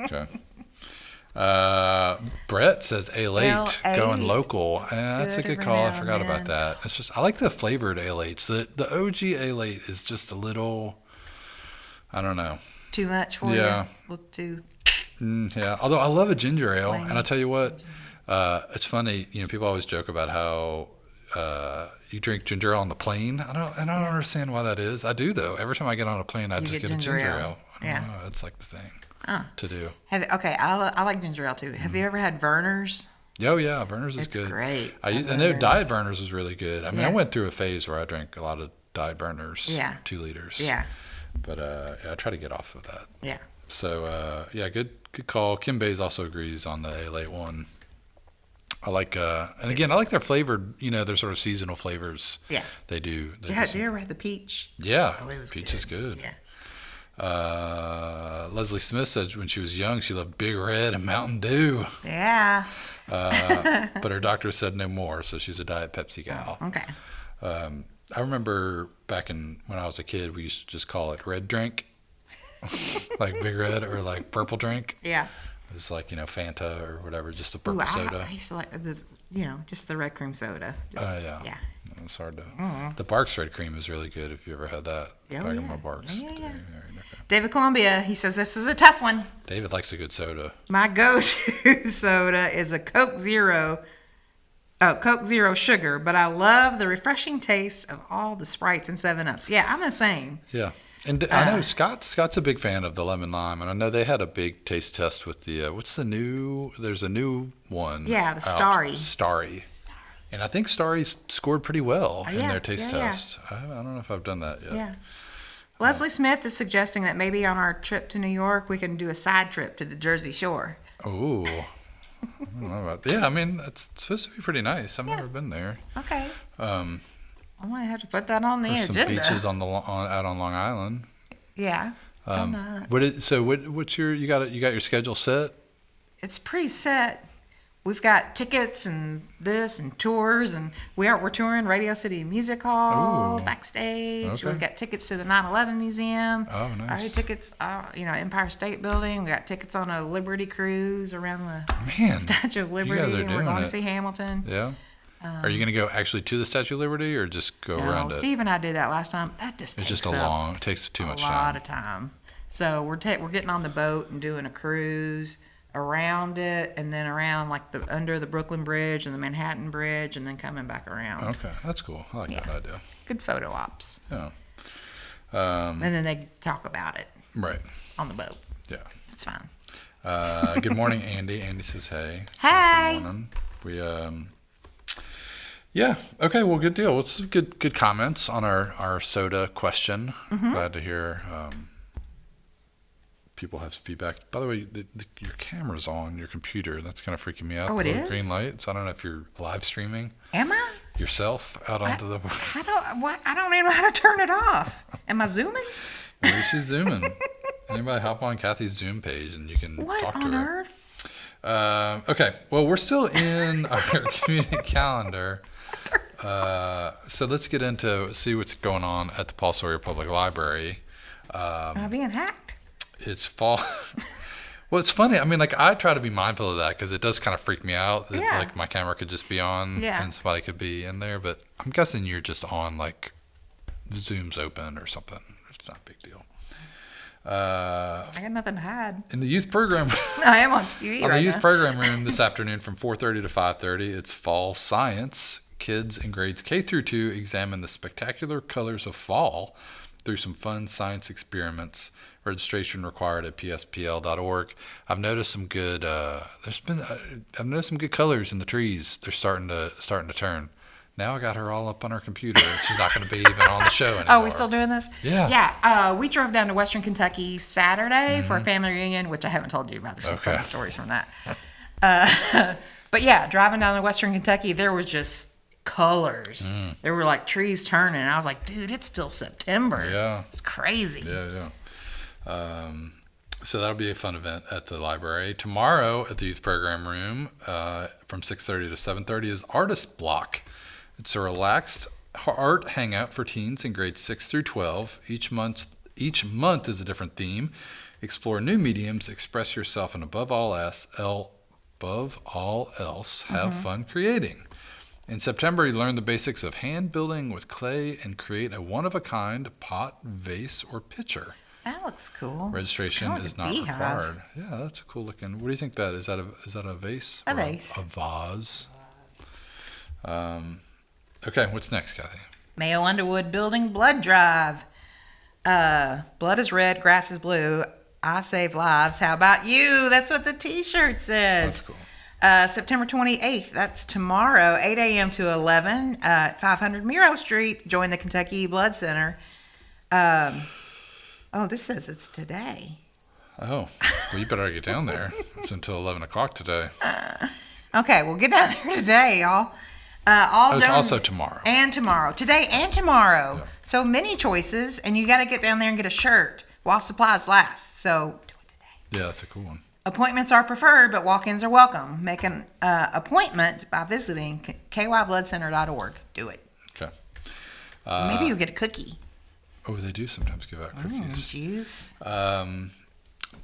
S1: Okay. Brett says Ale-8,
S2: Ale-8.
S1: going local. That's a
S2: Good
S1: good
S2: every
S1: call. I
S2: now
S1: forgot
S2: and
S1: about
S2: then.
S1: that. It's just I like the flavored Ale-8s. The OG Ale-8 is just a little, I don't know.
S2: Too much for
S1: Yeah.
S2: you? Well,
S1: Yeah. Although I love a ginger ale,
S2: Wang.
S1: and I'll tell you what, it's funny. You know, people always joke about how you drink ginger ale on the plane. I don't understand why that is. I do though. Every time I get on a plane, I just
S2: get
S1: get a
S2: ginger
S1: ginger
S2: ale.
S1: ale. I don't
S2: Yeah.
S1: know. It's like the thing
S2: Oh.
S1: to do.
S2: Okay, I like ginger ale too. Have you ever had Verner's?
S1: Oh yeah, Verner's is
S2: It's
S1: good.
S2: great.
S1: I know
S2: Verner's.
S1: Diet Verner's was really good. I mean, I
S2: Yeah.
S1: went through a phase where I drank a lot of Diet Verner's,
S2: Yeah.
S1: 2 liters.
S2: Yeah,
S1: But I try to get off of that.
S2: yeah.
S1: So good call. Kim Bays also agrees on the Ale-8 one. I like, and again, I like their flavored, their sort of seasonal flavors.
S2: Yeah.
S1: They do. They
S2: Did
S1: do
S2: you ever have the peach?
S1: yeah.
S2: Oh, it was
S1: Peach
S2: good.
S1: is good.
S2: Yeah.
S1: Leslie Smith said when she was young, she loved Big Red and Mountain Dew.
S2: Yeah.
S1: But her doctor said no more, so she's a Diet Pepsi gal.
S2: Okay.
S1: I remember back when I was a kid, we used to just call it red drink, like Big Red or like purple drink.
S2: Yeah.
S1: It was like, Fanta or whatever, just a
S2: Ooh,
S1: purple soda.
S2: I used to like this, just the red cream soda.
S1: Yeah.
S2: Yeah.
S1: It's hard to. The Barks Red Cream is really good if you ever had that.
S2: Oh,
S1: Back in
S2: yeah.
S1: my Barks.
S2: Yeah, yeah.
S1: Okay.
S2: David Columbia, he says, this is a tough one.
S1: David likes a good soda.
S2: My go-to soda is a Coke Zero. Oh, Coke Zero sugar, but I love the refreshing taste of all the Sprites and 7-Ups. Yeah, I'm the same.
S1: Yeah. And I know Scott's a big fan of the lemon lime, and I know they had a big taste test with the there's a new one.
S2: Yeah, the
S1: out,
S2: Starry.
S1: Starry. And I think Starry scored pretty well in
S2: yeah,
S1: their taste
S2: yeah,
S1: test. I don't know if I've done that yet.
S2: Yeah. Leslie Smith is suggesting that maybe on our trip to New York, we can do a side trip to the Jersey Shore.
S1: Oh. I don't know about, yeah, I mean, it's supposed to be pretty nice. I've never been there.
S2: Okay. I might have to put that on the
S1: There's
S2: agenda.
S1: some beaches out on Long Island.
S2: Yeah.
S1: What's your you got your schedule set?
S2: It's pretty set. We've got tickets and this and tours, and we're touring Radio City Music Hall, backstage.
S1: Okay.
S2: We've got tickets to the 9/11 Museum.
S1: Oh, nice.
S2: Our tickets, Empire State Building. We got tickets on a Liberty cruise around the Statue of Liberty.
S1: You guys are
S2: and we're
S1: doing
S2: going
S1: it.
S2: to see Hamilton.
S1: Yeah. Are you going to go actually to the Statue of Liberty or just go around it?
S2: Steve and I did that last time. That just
S1: It's
S2: takes
S1: just it takes too much
S2: a lot
S1: time.
S2: of time. So we're getting on the boat and doing a cruise around it, and then around like under the Brooklyn Bridge and the Manhattan Bridge, and then coming back around.
S1: Okay, that's cool. I like that idea.
S2: Good photo ops.
S1: Yeah.
S2: And then they talk about it
S1: Right.
S2: on the boat.
S1: Yeah.
S2: It's fine.
S1: Good morning, Andy. Andy says, "Hey."
S2: Hey.
S1: Good morning. We Yeah. Okay. Well, good deal. It's good comments on our soda question. Glad to hear people have feedback. By the way, your camera's on your computer. That's kind of freaking me out.
S2: Oh, it is?
S1: Green light. So I don't know if you're live streaming
S2: Am I?
S1: yourself out onto the.
S2: I don't even know how to turn it off. Am I zooming?
S1: Maybe she's zooming. Anybody hop on Cathy's Zoom page and you can
S2: What
S1: talk to
S2: on
S1: her.
S2: earth?
S1: Okay. Well, we're still in our community calendar. So let's get into see what's going on at the Paul Sawyer Public Library.
S2: Am I being hacked?
S1: It's fall. Well, it's funny. I mean, like I try to be mindful of that because it does kind of freak me out that
S2: Yeah.
S1: like my camera could just be on and somebody could be in there. But I'm guessing you're just on like Zoom's open or something. It's not a big deal.
S2: I got nothing to hide.
S1: In the youth program.
S2: I am on TV
S1: On
S2: right
S1: the youth
S2: now.
S1: program room this afternoon from 4:30 to 5:30, it's fall science. Kids in grades K through 2 examine the spectacular colors of fall through some fun science experiments. Registration required at pspl.org. I've noticed some good. I've noticed some good colors in the trees. They're starting to turn. Now I got her all up on her computer. She's not going to be even on the show anymore.
S2: Oh, we still doing this?
S1: Yeah.
S2: Yeah. We drove down to Western Kentucky Saturday for a family reunion, which I haven't told you about. There's some funny stories from that. But yeah, driving down to Western Kentucky, there was just colors. There were like trees turning. And I was like, dude, it's still September.
S1: Yeah.
S2: It's crazy.
S1: Yeah. So that'll be a fun event at the library. Tomorrow at the youth program room from 6:30 to 7:30 is Artist Block. It's a relaxed art hangout for teens in grades 6 through 12. Each month is a different theme. Explore new mediums, express yourself, and above all else, have fun creating. In September, you learn the basics of hand building with clay and create a one-of-a-kind pot, vase, or pitcher.
S2: That looks cool.
S1: Registration
S2: It's
S1: is
S2: kind of
S1: not
S2: like a beehive.
S1: required. Yeah, that's a cool looking. What do you think that is? Is that a vase?
S2: A
S1: Or
S2: vase.
S1: A vase. Okay, what's next, Cathy?
S2: Mayo Underwood Building Blood Drive. Blood is red, grass is blue. I save lives. How about you? That's what the T-shirt says.
S1: That's cool.
S2: September 28th, that's tomorrow, 8 a.m. to 11 at 500 Miro Street. Join the Kentucky Blood Center. This says it's today.
S1: Oh, well, you better get down there. It's until 11 o'clock today.
S2: Okay, well, get down there today, y'all.
S1: It's also tomorrow.
S2: And tomorrow. Today and tomorrow.
S1: Yeah.
S2: So many choices, and you got to get down there and get a shirt while supplies last. So do it today.
S1: Yeah, that's a cool one.
S2: Appointments are preferred, but walk-ins are welcome. Make an appointment by visiting kybloodcenter.org. Do it.
S1: Okay.
S2: Maybe you'll get a cookie.
S1: Oh, they do sometimes give out cookies.
S2: Juice.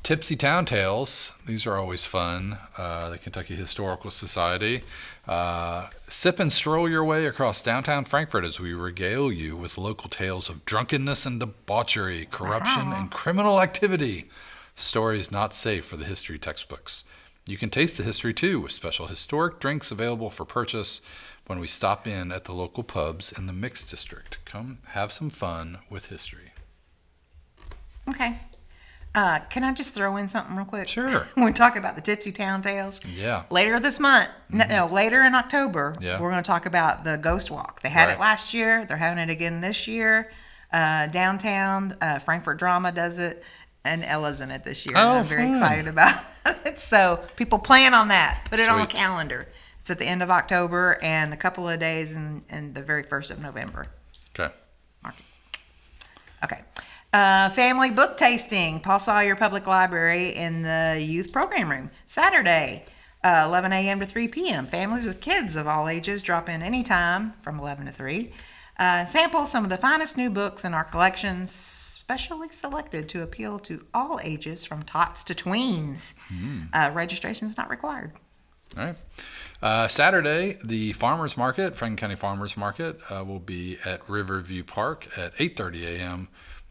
S1: Tipsy Town Tales. These are always fun. The Kentucky Historical Society. Sip and stroll your way across downtown Frankfort as we regale you with local tales of drunkenness and debauchery, corruption, and criminal activity. Stories not safe for the history textbooks. You can taste the history too, with special historic drinks available for purchase when we stop in at the local pubs in the Mixed District. Come have some fun with history.
S2: Okay. Can I just throw in something real quick?
S1: Sure.
S2: When we talk about the Tipsy Town Tales.
S1: Yeah.
S2: Later this month, later in October,
S1: Yeah.
S2: we're going to talk about the Ghost Walk. They had
S1: Right.
S2: it last year. They're having it again this year. Downtown, Frankfurt Drama does it, and Ella's in it this year.
S1: Oh,
S2: and I'm very
S1: fun.
S2: excited about it. So people plan on that. Put it on the
S1: Sweet.
S2: calendar. It's at the end of October and a couple of days in the very first of November.
S1: Okay.
S2: Mark it. Okay. Family book tasting, Paul Sawyer Public Library in the youth program room, Saturday, 11 a.m. to 3 p.m. Families with kids of all ages drop in anytime from 11 to 3. Sample some of the finest new books in our collections, specially selected to appeal to all ages from tots to tweens. Registration is not required.
S1: All right. Saturday, the Farmers Market, Franklin County Farmers Market, will be at Riverview Park at 8:30 a.m.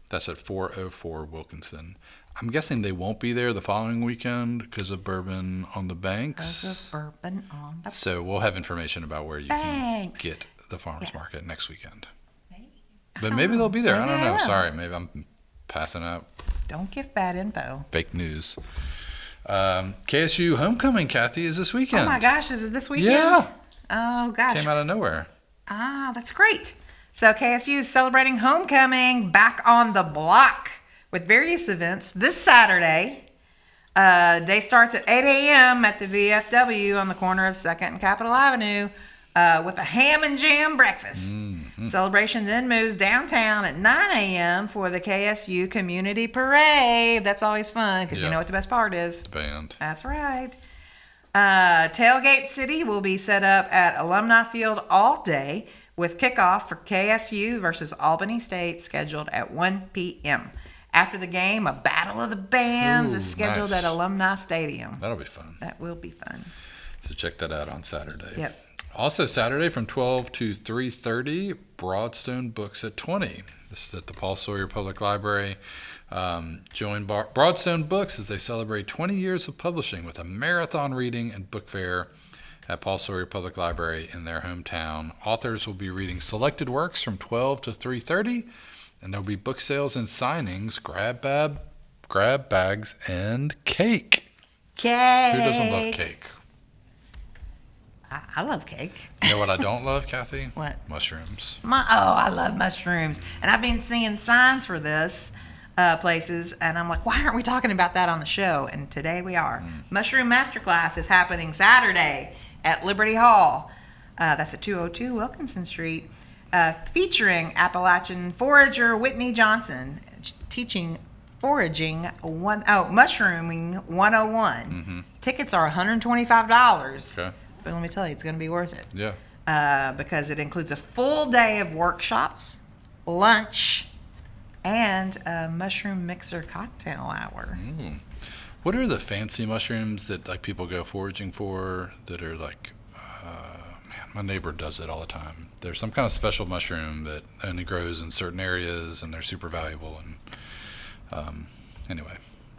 S1: That's at 404 Wilkinson. I'm guessing they won't be there the following weekend because of Bourbon on the Banks.
S2: Bourbon on the
S1: So we'll have information about where you can
S2: Banks.
S1: get the Farmers Market next weekend. But maybe they'll be there. I
S2: Maybe
S1: don't
S2: they
S1: know.
S2: will.
S1: Sorry, maybe I'm passing out
S2: Don't give bad info.
S1: fake news. KSU homecoming, Cathy, is this weekend.
S2: Oh my gosh, is it this weekend?
S1: Yeah.
S2: Oh gosh.
S1: Came out of nowhere.
S2: Ah, that's great. So KSU is celebrating homecoming back on the block with various events this Saturday. Day starts at 8 a.m. at the VFW on the corner of 2nd and Capitol Avenue with a ham and jam breakfast. Celebration then moves downtown at 9 a.m. for the KSU Community Parade. That's always fun because you
S1: Yeah.
S2: know what the best part is.
S1: Band.
S2: That's right. Tailgate City will be set up at Alumni Field all day with kickoff for KSU versus Albany State scheduled at 1 p.m. After the game, a Battle of the Bands
S1: Ooh,
S2: is scheduled
S1: nice.
S2: at Alumni Stadium.
S1: That'll be fun.
S2: That will be fun.
S1: So check that out on Saturday.
S2: Yep.
S1: Also Saturday from 12 to 3:30, Broadstone Books at 20. This is at the Paul Sawyer Public Library. Join Broadstone Books as they celebrate 20 years of publishing with a marathon reading and book fair at Paul Sawyer Public Library in their hometown. Authors will be reading selected works from 12 to 3:30, and there'll be book sales and signings, grab bags, and cake.
S2: Cake.
S1: Who doesn't love cake?
S2: I love cake.
S1: You know what I don't love, Cathy?
S2: What?
S1: Mushrooms.
S2: I love mushrooms. And I've been seeing signs for this places, and I'm like, why aren't we talking about that on the show? And today we are. Mushroom Masterclass is happening Saturday at Liberty Hall. That's at 202 Wilkinson Street, featuring Appalachian forager Whitney Johnson teaching mushrooming 101. Tickets are $125.
S1: Okay.
S2: But let me tell you, it's going to be worth it.
S1: Yeah.
S2: Because it includes a full day of workshops, lunch, and a mushroom mixer cocktail hour.
S1: What are the fancy mushrooms that like people go foraging for that are like, man, my neighbor does it all the time. There's some kind of special mushroom that only grows in certain areas and they're super valuable. And anyway,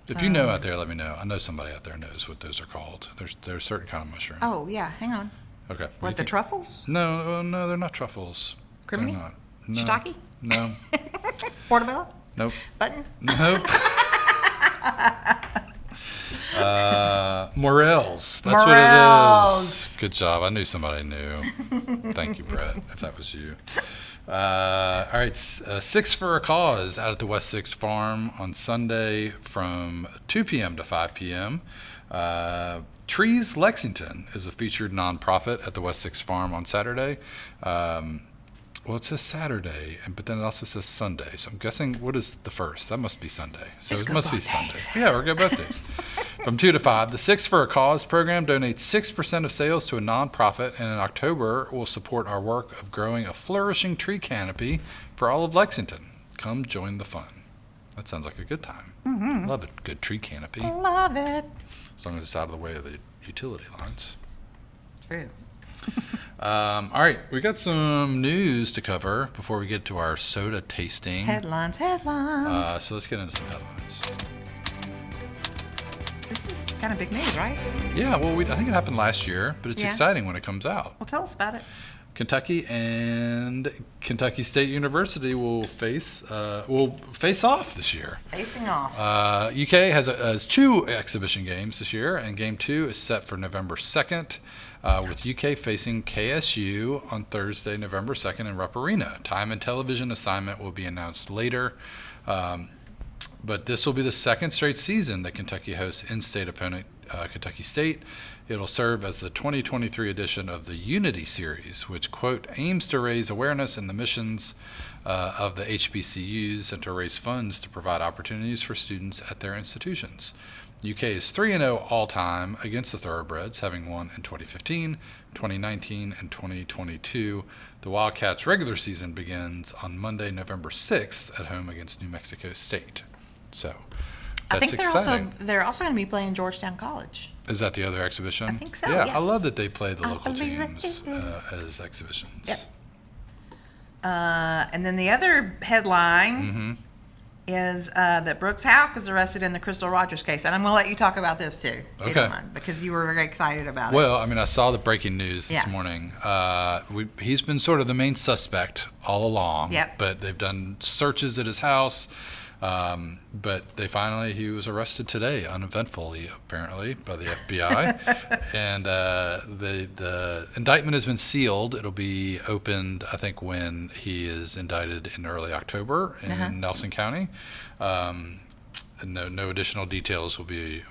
S1: if you know out there, let me know. I know somebody out there knows what those are called. There's a certain kind of mushroom.
S2: Oh, yeah, hang on.
S1: Okay.
S2: What, the
S1: think?
S2: truffles?
S1: No, they're not truffles.
S2: Criminy?
S1: They're not. No.
S2: Shiitake?
S1: No.
S2: Portobello?
S1: Nope.
S2: Button?
S1: Nope. Morels. That's what it
S2: Morels.
S1: is. Good job. I knew somebody knew. Thank you, Brett, if that was you. All right. Six for a Cause out at the West 6 Farm on Sunday from 2 p.m. to 5 p.m. Trees Lexington is a featured nonprofit at the West 6 Farm on Saturday. Well, it says Saturday, but then it also says Sunday. So I'm guessing, what is the first? That must be Sunday. So
S2: Let's
S1: it
S2: go
S1: must be
S2: both
S1: Sunday.
S2: days.
S1: Yeah, we're good both days. From 2 to 5. The Six for a Cause program donates 6% of sales to a nonprofit, and in October will support our work of growing a flourishing tree canopy for all of Lexington. Come join the fun. That sounds like a good time. Love it. Good tree canopy.
S2: Love it.
S1: As long as it's out of the way of the utility lines.
S2: True.
S1: All right, we got some news to cover before we get to our soda tasting.
S2: Headlines.
S1: So let's get into some headlines.
S2: This is kind of big news, right?
S1: Yeah, well, I think it happened last year, but it's
S2: Yeah.
S1: exciting when it comes out.
S2: Well, tell us about it.
S1: Kentucky and Kentucky State University will face off this year.
S2: Facing off.
S1: UK has 2 exhibition games this year, and Game 2 is set for November 2nd, with UK facing KSU on Thursday, November 2nd in Rupp Arena. Time and television assignment will be announced later, but this will be the 2nd straight season that Kentucky hosts in-state opponent Kentucky State. It'll serve as the 2023 edition of the Unity Series, which, quote, aims to raise awareness in the missions of the HBCUs and to raise funds to provide opportunities for students at their institutions. UK is 3-0 all-time against the Thoroughbreds, having won in 2015, 2019, and 2022. The Wildcats' regular season begins on Monday, November 6th at home against New Mexico State. So
S2: I
S1: that's
S2: think
S1: exciting.
S2: they're also going to be playing Georgetown College.
S1: Is that the other exhibition?
S2: I think so,
S1: Yeah,
S2: yes.
S1: I love that they play the
S2: I
S1: local
S2: believe it
S1: teams
S2: is.
S1: as exhibitions.
S2: Yep. And then the other headline is that Brooks Houck is arrested in the Crystal Rogers case. And I'm going to let you talk about this too, if you don't
S1: Okay.
S2: mind, because you were very excited about it.
S1: Well, I mean, I saw the breaking news this
S2: Yeah.
S1: morning. He's been sort of the main suspect all along.
S2: Yep.
S1: But they've done searches at his house. But he was arrested today, uneventfully, apparently, by the FBI. And the indictment has been sealed. It'll be opened, I think, when he is indicted in early October in Nelson County. And no additional details will be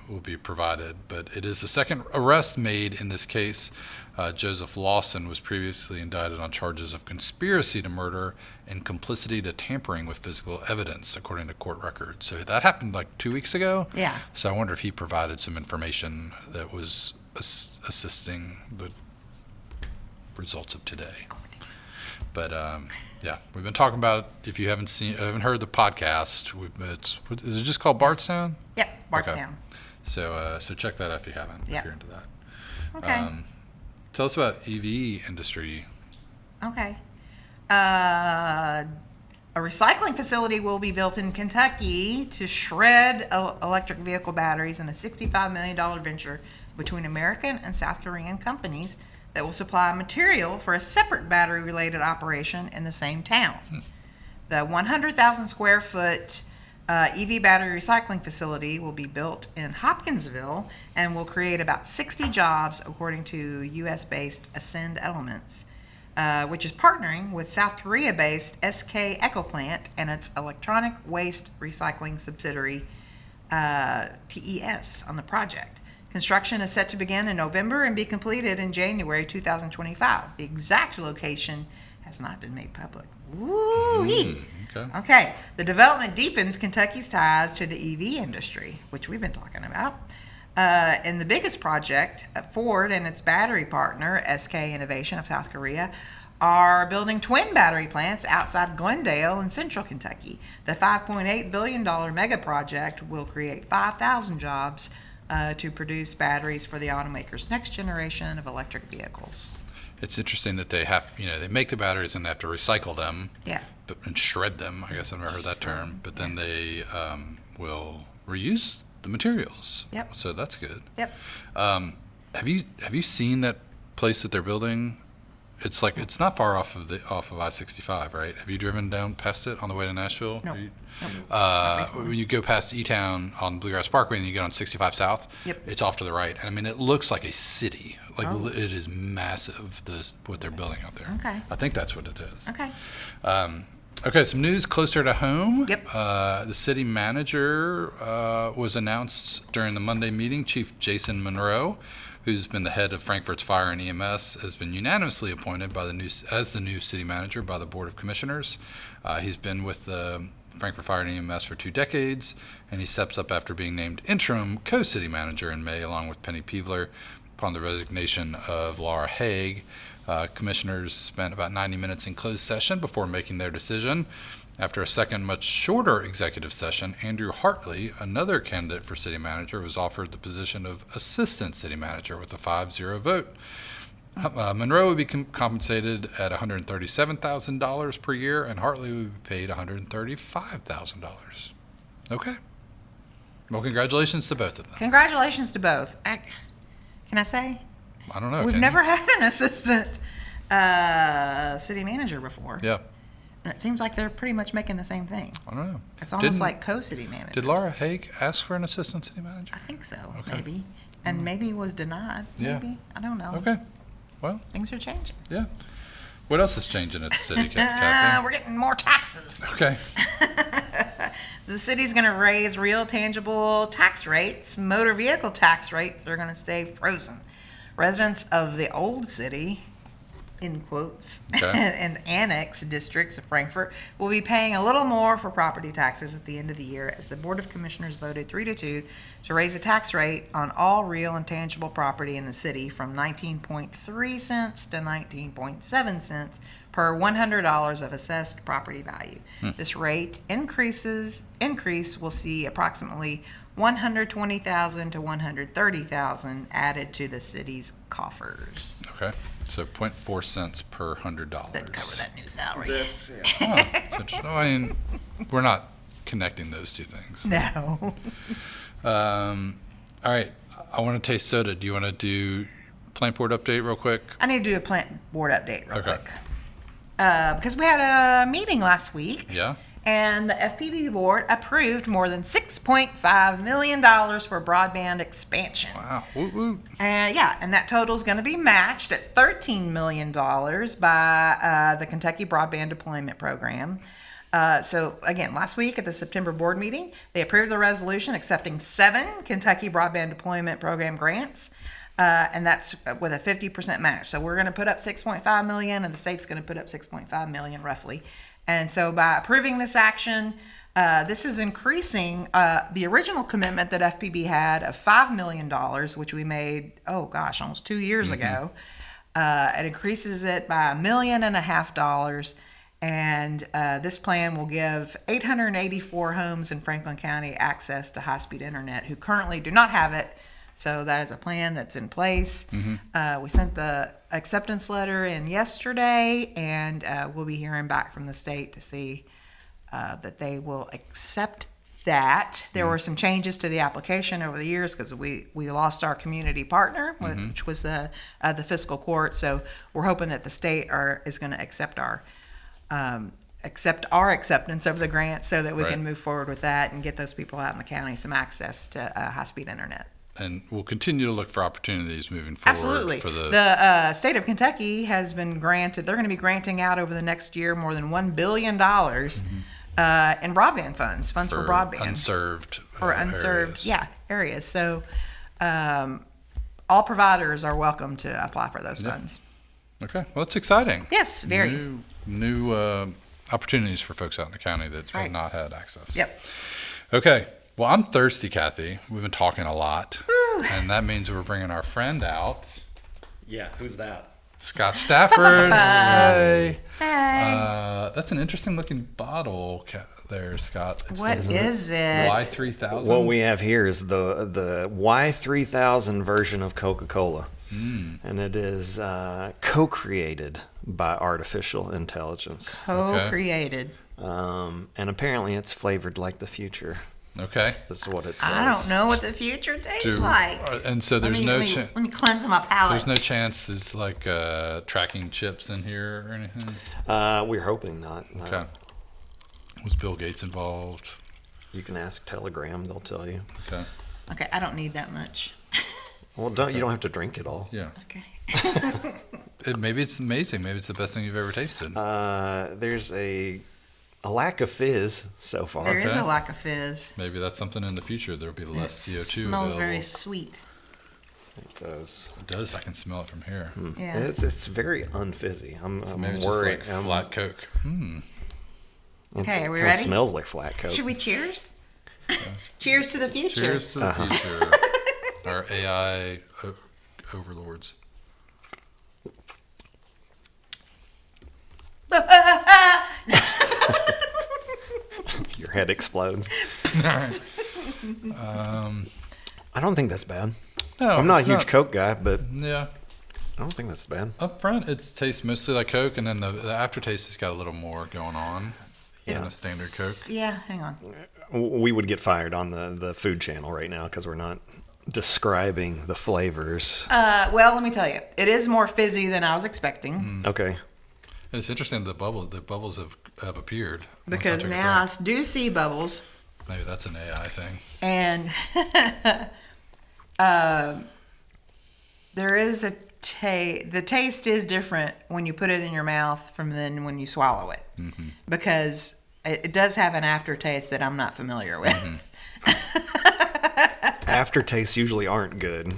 S1: provided. But it is the second arrest made in this case. Joseph Lawson was previously indicted on charges of conspiracy to murder and complicity to tampering with physical evidence, according to court records. So that happened like 2 weeks ago.
S2: Yeah.
S1: So I wonder if he provided some information that was assisting the results of today. But yeah, we've been talking about. If you haven't heard the podcast, is it just called Bardstown?
S2: Yep, Bardstown.
S1: So check that out if you haven't.
S2: Yep.
S1: If you're into that.
S2: Okay.
S1: Tell us about EV industry.
S2: Okay. A recycling facility will be built in Kentucky to shred electric vehicle batteries in a $65 million venture between American and South Korean companies that will supply material for a separate battery-related operation in the same town. The 100,000 square foot EV battery recycling facility will be built in Hopkinsville and will create about 60 jobs, according to U.S.-based Ascend Elements, which is partnering with South Korea-based SK Ecoplant and its electronic waste recycling subsidiary, TES, on the project. Construction is set to begin in November and be completed in January 2025. The exact location has not been made public. Woo-wee.
S1: Okay.
S2: Okay, the development deepens Kentucky's ties to the EV industry, which we've been talking about. And the biggest project, Ford and its battery partner, SK Innovation of South Korea, are building twin battery plants outside Glendale in central Kentucky. The $5.8 billion mega project will create 5,000 jobs to produce batteries for the automaker's next generation of electric vehicles.
S1: It's interesting that they make the batteries and they have to recycle them.
S2: Yeah.
S1: And shred them. I guess I've never heard that term. But then they will reuse the materials.
S2: Yep.
S1: So that's good.
S2: Yep.
S1: Have you seen that place that they're building? It's not far off of I-65, right? Have you driven down past it on the way to Nashville?
S2: No.
S1: When you go past E-Town on Bluegrass Parkway and you get on 65 South,
S2: Yep.
S1: it's off to the right. And I mean, it looks like a city. It is massive, what they're building out there.
S2: Okay.
S1: I think that's what it is.
S2: Okay.
S1: Okay, some news closer to home.
S2: Yep.
S1: The city manager was announced during the Monday meeting. Chief Jason Monroe, who's been the head of Frankfort's Fire and EMS, has been unanimously appointed as the new city manager by the Board of Commissioners. He's been with the Frankfort Fire and EMS for 2 decades, and he steps up after being named interim co-city manager in May, along with Penny Peevler, upon the resignation of Laura Haig. Commissioners spent about 90 minutes in closed session before making their decision. After a second, much shorter executive session, Andrew Hartley, another candidate for city manager, was offered the position of assistant city manager with a 5-0 vote. Monroe would be compensated at $137,000 per year, and Hartley would be paid $135,000. Okay. Well, congratulations to both of them.
S2: Congratulations to both. Can I say?
S1: I don't know.
S2: We've
S1: can
S2: never
S1: you?
S2: had an assistant city manager before.
S1: Yeah.
S2: And it seems like they're pretty much making the same thing.
S1: I don't know.
S2: It's almost like co-city managers.
S1: Did Laura Haig ask for an assistant city manager?
S2: I think so,
S1: Okay.
S2: maybe. And maybe was denied.
S1: Yeah.
S2: Maybe. I don't know.
S1: Okay. Well,
S2: Things are changing.
S1: yeah. What else is changing at the city, Cathy?
S2: We're getting more taxes.
S1: Okay.
S2: The city's going to raise real tangible tax rates. Motor vehicle tax rates are going to stay frozen. Residents of the old city, in quotes,
S1: Okay.
S2: and annex districts of Frankfurt will be paying a little more for property taxes at the end of the year as the Board of Commissioners voted 3-2 to raise the tax rate on all real and tangible property in the city from 19.3 cents to 19.7 cents per $100 of assessed property value. This rate increase will see approximately $120,000 to $130,000 added to the city's coffers.
S1: Okay. So 0.4 cents per $100.
S2: That cover that new salary.
S8: That's
S1: So, I mean, we're not connecting those two things.
S2: No.
S1: All right. I want to taste soda. Do you want to do plant board update real quick?
S2: I need to do a plant board update real
S1: Okay.
S2: quick. Because we had a meeting last week.
S1: Yeah.
S2: And the FPB board approved more than $6.5 million for broadband expansion.
S1: Wow. Woot woot.
S2: And that total is going to be matched at $13 million by the Kentucky Broadband Deployment Program. So again, last week at the September board meeting, they approved the resolution accepting 7 Kentucky Broadband Deployment Program grants. And that's with a 50% match. So we're going to put up $6.5 million, and the state's going to put up $6.5 million roughly. And so by approving this action, this is increasing the original commitment that FPB had of $5 million, which we made, almost 2 years ago. It increases it by $1.5 million. And this plan will give 884 homes in Franklin County access to high-speed internet who currently do not have it. So that is a plan that's in place. We sent the acceptance letter in yesterday, and we'll be hearing back from the state to see that they will accept that. There were some changes to the application over the years because we lost our community partner, which was the fiscal court. So we're hoping that the state is going to accept our acceptance of the grant so that we can move forward with that and get those people out in the county some access to high-speed internet.
S1: And we'll continue to look for opportunities moving forward.
S2: Absolutely.
S1: For
S2: The state of Kentucky has been granted, they're going to be granting out over the next year more than $1 billion in broadband funds for broadband.
S1: Unserved.
S2: Unserved
S1: areas.
S2: areas. So all providers are welcome to apply for those funds.
S1: Okay. Well, it's exciting.
S2: Yes, very.
S1: New opportunities for folks out in the county that
S2: right.
S1: have not had access.
S2: Yep.
S1: Okay. Well, I'm thirsty, Cathy. We've been talking a lot. And that means we're bringing our friend out.
S8: Yeah, who's that?
S1: Scott Stafford. Hey.
S2: Hey.
S1: That's an interesting looking bottle there, Scott.
S2: What is it?
S1: Y3000.
S6: What we have here is the Y3000 version of Coca-Cola. And it is co-created by artificial intelligence.
S2: Co-created.
S6: And apparently it's flavored like the future.
S1: Okay.
S6: That's what it says.
S2: I don't know what the future tastes like.
S1: And so there's
S2: Let me cleanse my palate.
S1: There's no chance there's like tracking chips in here or anything?
S6: We're hoping not. No.
S1: Okay. Was Bill Gates involved?
S6: You can ask Telegram, they'll tell you.
S1: Okay.
S2: Okay, I don't need that much.
S6: Well, you don't have to drink it all.
S1: Yeah.
S2: Okay.
S1: Maybe it's amazing. Maybe it's the best thing you've ever tasted.
S6: There's a lack of fizz so far.
S2: There is a lack of fizz.
S1: Maybe that's something in the future. There'll be less CO2
S2: smells
S1: available.
S2: very sweet.
S6: It does.
S1: It does. I can smell it from here.
S2: Yeah.
S6: It's very unfizzy. I'm
S1: Maybe it's
S6: worried.
S1: just like flat Coke.
S2: Okay, are we
S6: It
S2: ready?
S6: smells like flat Coke.
S2: Should we cheers? Cheers to the future.
S1: Cheers to the future. Our AI overlords.
S6: Your head explodes.
S1: All right.
S6: I don't think that's bad.
S1: No,
S6: I'm not a
S1: it's
S6: huge Coke guy, but
S1: Yeah.
S6: I don't think that's bad.
S1: Up front, it tastes mostly like Coke, and then the aftertaste has got a little more going on than a standard Coke.
S2: Yeah, hang on.
S6: we would get fired on the food channel right now because we're not describing the flavors.
S2: Well, let me tell you, it is more fizzy than I was expecting.
S6: Okay.
S1: And it's interesting the bubbles have appeared. once I
S2: Because
S1: took a
S2: now I
S1: drink.
S2: do see bubbles.
S1: Maybe that's an AI thing.
S2: And there is a taste. The taste is different when you put it in your mouth from then when you swallow it. Because it does have an aftertaste that I'm not familiar with.
S6: Aftertastes usually aren't good.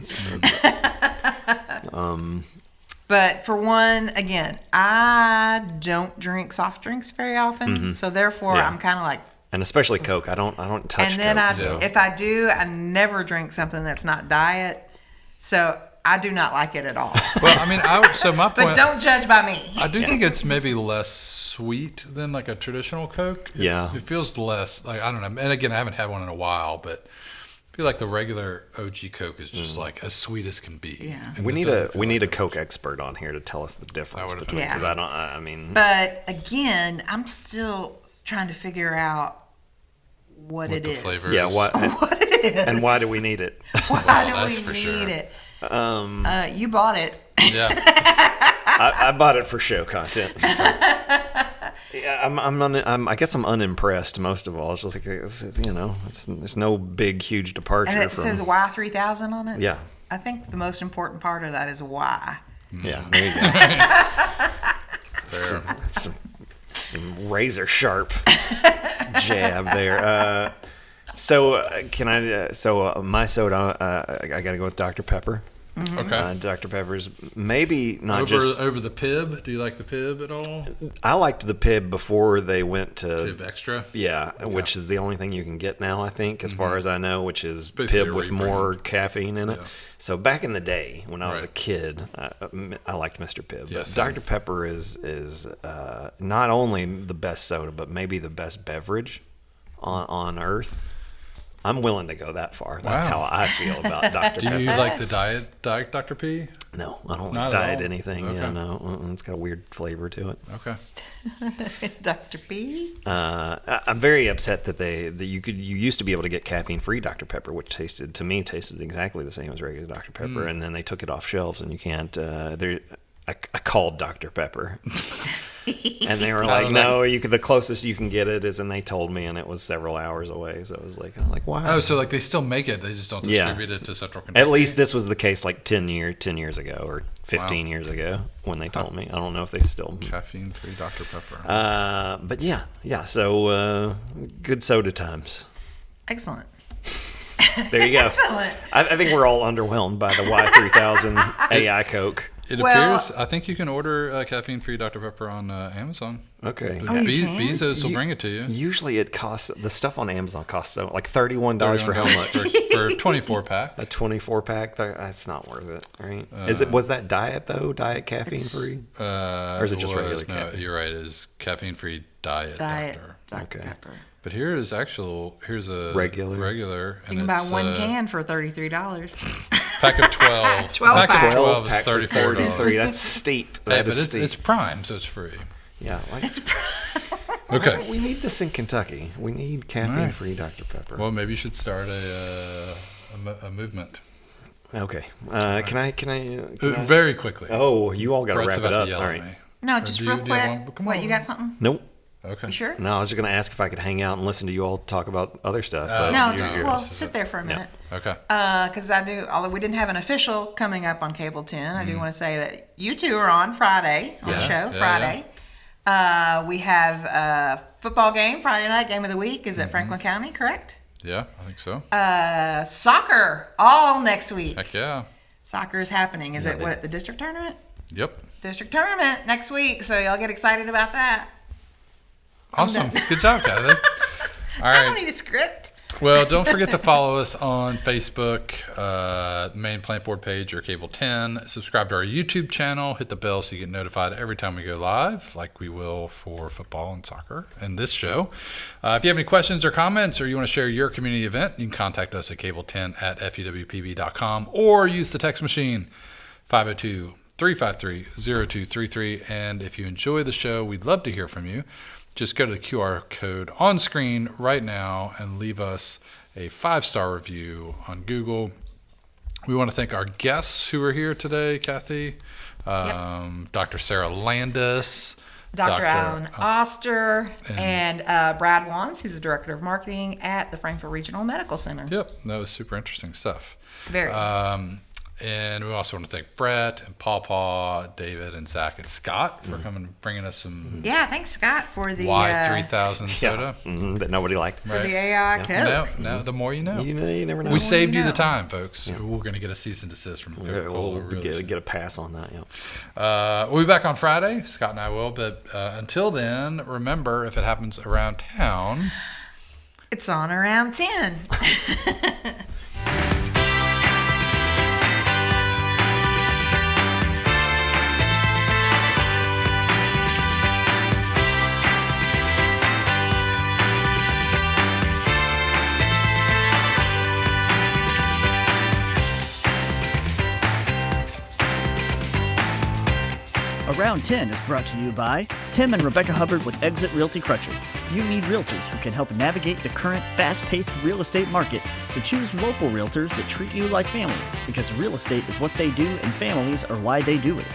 S2: But for one, again, I don't drink soft drinks very often. So therefore,
S6: Yeah.
S2: I'm kind of like,
S6: And especially Coke. I don't touch
S2: and then
S6: Coke.
S2: I, if I do, I never drink something that's not diet. So I do not like it at all.
S1: Well, I mean, so my point.
S2: But don't judge by me.
S1: I do think it's maybe less sweet than like a traditional Coke.
S6: Yeah.
S1: It feels less like, I don't know. And again, I haven't had one in a while, but I feel like the regular OG Coke is just like as sweet as can be.
S2: Yeah.
S1: And
S6: We
S1: it
S6: need
S1: doesn't
S6: a
S1: feel
S6: we
S1: like
S6: need a
S1: it.
S6: Coke expert on here to tell us the difference
S1: would've
S6: between.
S2: thought.
S6: Because I mean.
S2: But again, I'm still trying to figure out what it
S1: the
S2: is.
S1: flavor
S6: Yeah.
S1: is.
S6: What?
S2: What it is.
S6: And why do we need it?
S2: Why
S1: Well, that's
S2: do we
S1: for
S2: need
S1: sure.
S2: it? You bought it.
S1: Yeah.
S6: I bought it for show content. Yeah, I guess I'm unimpressed most of all. It's just like it's no big huge departure
S2: And it
S6: from.
S2: says Y3000 on it.
S6: Yeah.
S2: I think the most important part of that is why.
S6: Yeah, there you go. some razor sharp jab there. My soda, I got to go with Dr. Pepper.
S1: Okay.
S6: Dr. Pepper's maybe not just.
S1: Over the Pib? Do you like the Pib at all?
S6: I liked the Pib before they went to.
S1: Pib Extra?
S6: Yeah, which is the only thing you can get now, I think, as far as I know, which is
S1: basically
S6: Pib
S1: a
S6: with
S1: rebrand.
S6: more caffeine in it.
S1: Yeah.
S6: So back in the day, when I was a
S1: Right.
S6: kid, I liked Mr. Pibb.
S1: Yeah,
S6: But
S1: same.
S6: Dr. Pepper is not only the best soda, but maybe the best beverage on earth. I'm willing to go that far. That's
S1: Wow.
S6: how I feel about Dr.
S1: Do
S6: Pepper.
S1: you like the diet Dr. P?
S6: No, I don't
S1: Not
S6: like
S1: at
S6: diet
S1: all?
S6: anything. Yeah,
S1: Okay.
S6: no, it's got a weird flavor to it.
S1: Okay.
S2: Dr. P.
S6: I'm very upset that you used to be able to get caffeine-free Dr. Pepper, which tasted exactly the same as regular Dr. Pepper, and then they took it off shelves, and you can't. I called Dr. Pepper, and they were like, "No, the closest you can get it is," and they told me, and it was several hours away. So I was like, "Why?"
S1: Oh, so like they still make it, they just don't
S6: Yeah.
S1: distribute it to Central Kentucky.
S6: At least this was the case like 10 years ago or 15 years ago when they told me. I don't know if they still.
S1: Caffeine-free Dr. Pepper.
S6: But yeah. So good soda times.
S2: Excellent.
S6: There you go.
S2: Excellent.
S6: I think we're all underwhelmed by the Y3000 AI Coke.
S1: It
S2: Well-
S1: appears, I think you can order caffeine-free Dr. Pepper on Amazon.
S6: Okay.
S1: The
S2: Oh, you can?
S1: Bezos will bring it to you.
S6: Usually it costs, the stuff on Amazon costs like $31 for how much?
S1: For a 24-pack.
S6: A 24-pack? That's not worth it, right? Was that diet, though? Diet caffeine-free? Or is it just regular
S1: No,
S6: caffeine?
S1: you're right. It's caffeine-free diet
S2: Diet
S1: Doctor.
S2: Dr.
S6: Okay.
S2: Pepper.
S1: But here's a
S6: Regular.
S1: and
S2: You can buy
S1: it's,
S2: one can for $33.
S1: pack of 12.
S2: 12
S1: pack
S2: pack.
S1: of 12 is
S6: pack for
S1: $34.
S6: $33. That's steep.
S1: Hey,
S6: That
S1: but
S6: is steep.
S1: it's Prime, so it's free.
S6: Yeah.
S1: Okay.
S6: We need this in Kentucky. We need caffeine-free Dr. Pepper.
S1: Well, maybe you should start a movement.
S6: Okay. Can I?
S1: Very quickly.
S6: Oh, you all got to
S1: Brett's
S6: wrap it
S1: about
S6: up.
S1: to yell
S6: All
S1: at
S6: right.
S1: me.
S2: No, just
S1: do
S2: real
S1: you
S2: quick.
S1: want- come
S2: What,
S1: on.
S2: you got something?
S6: Nope.
S1: Okay.
S2: You sure?
S6: No, I was just going to ask if I could hang out and listen to you all talk about other stuff. But
S2: No,
S6: you're
S2: just
S6: here.
S2: sit there for a minute.
S1: Okay.
S2: Because although we didn't have an official coming up on Cable 10, I do want to say that you two are on Friday on the show.
S1: Yeah,
S2: Friday. We have a football game, Friday night game of the week is at Franklin County, correct?
S1: Yeah, I think so.
S2: Soccer all next week.
S1: Heck yeah.
S2: Soccer is happening. Is it what, the district tournament?
S1: Yep.
S2: District tournament next week. So y'all get excited about that.
S1: Awesome. Good job, Cathy. All
S2: I don't
S1: right.
S2: need a script.
S1: Well, don't forget to follow us on Facebook, main plant board page, or Cable 10. Subscribe to our YouTube channel. Hit the bell so you get notified every time we go live, like we will for football and soccer and this show. If you have any questions or comments, or you want to share your community event, you can contact us at cable10@fewpb.com or use the text machine 353-0233. And if you enjoy the show, we'd love to hear from you. Just go to the QR code on screen right now and leave us a 5-star review on Google. We want to thank our guests who are here today, Cathy. Dr. Sarah Landis.
S2: Dr. Alan Oster and Brad Wands, who's the Director of Marketing at the Frankfort Regional Medical Center.
S1: Yep, that was super interesting stuff.
S2: Very.
S1: And we also want to thank Brett and Paw, David and Zach and Scott for coming and bringing us some
S2: Yeah, thanks, Scott, for the
S1: Y3000 soda.
S6: That nobody liked.
S2: for the AI Coke.
S1: Now, the more you know.
S6: You never know.
S1: We saved you
S2: know.
S1: the time, folks. We're going to get a cease and desist from Coca-Cola.
S6: We'll get a pass on that.
S1: We'll be back on Friday. Scott and I will. But until then, remember, if it happens around town,
S2: It's on around 10.
S3: Around 10 is brought to you by Tim and Rebecca Hubbard with Exit Realty Crutcher. You need realtors who can help navigate the current fast-paced real estate market, so choose local realtors that treat you like family, because real estate is what they do and families are why they do it.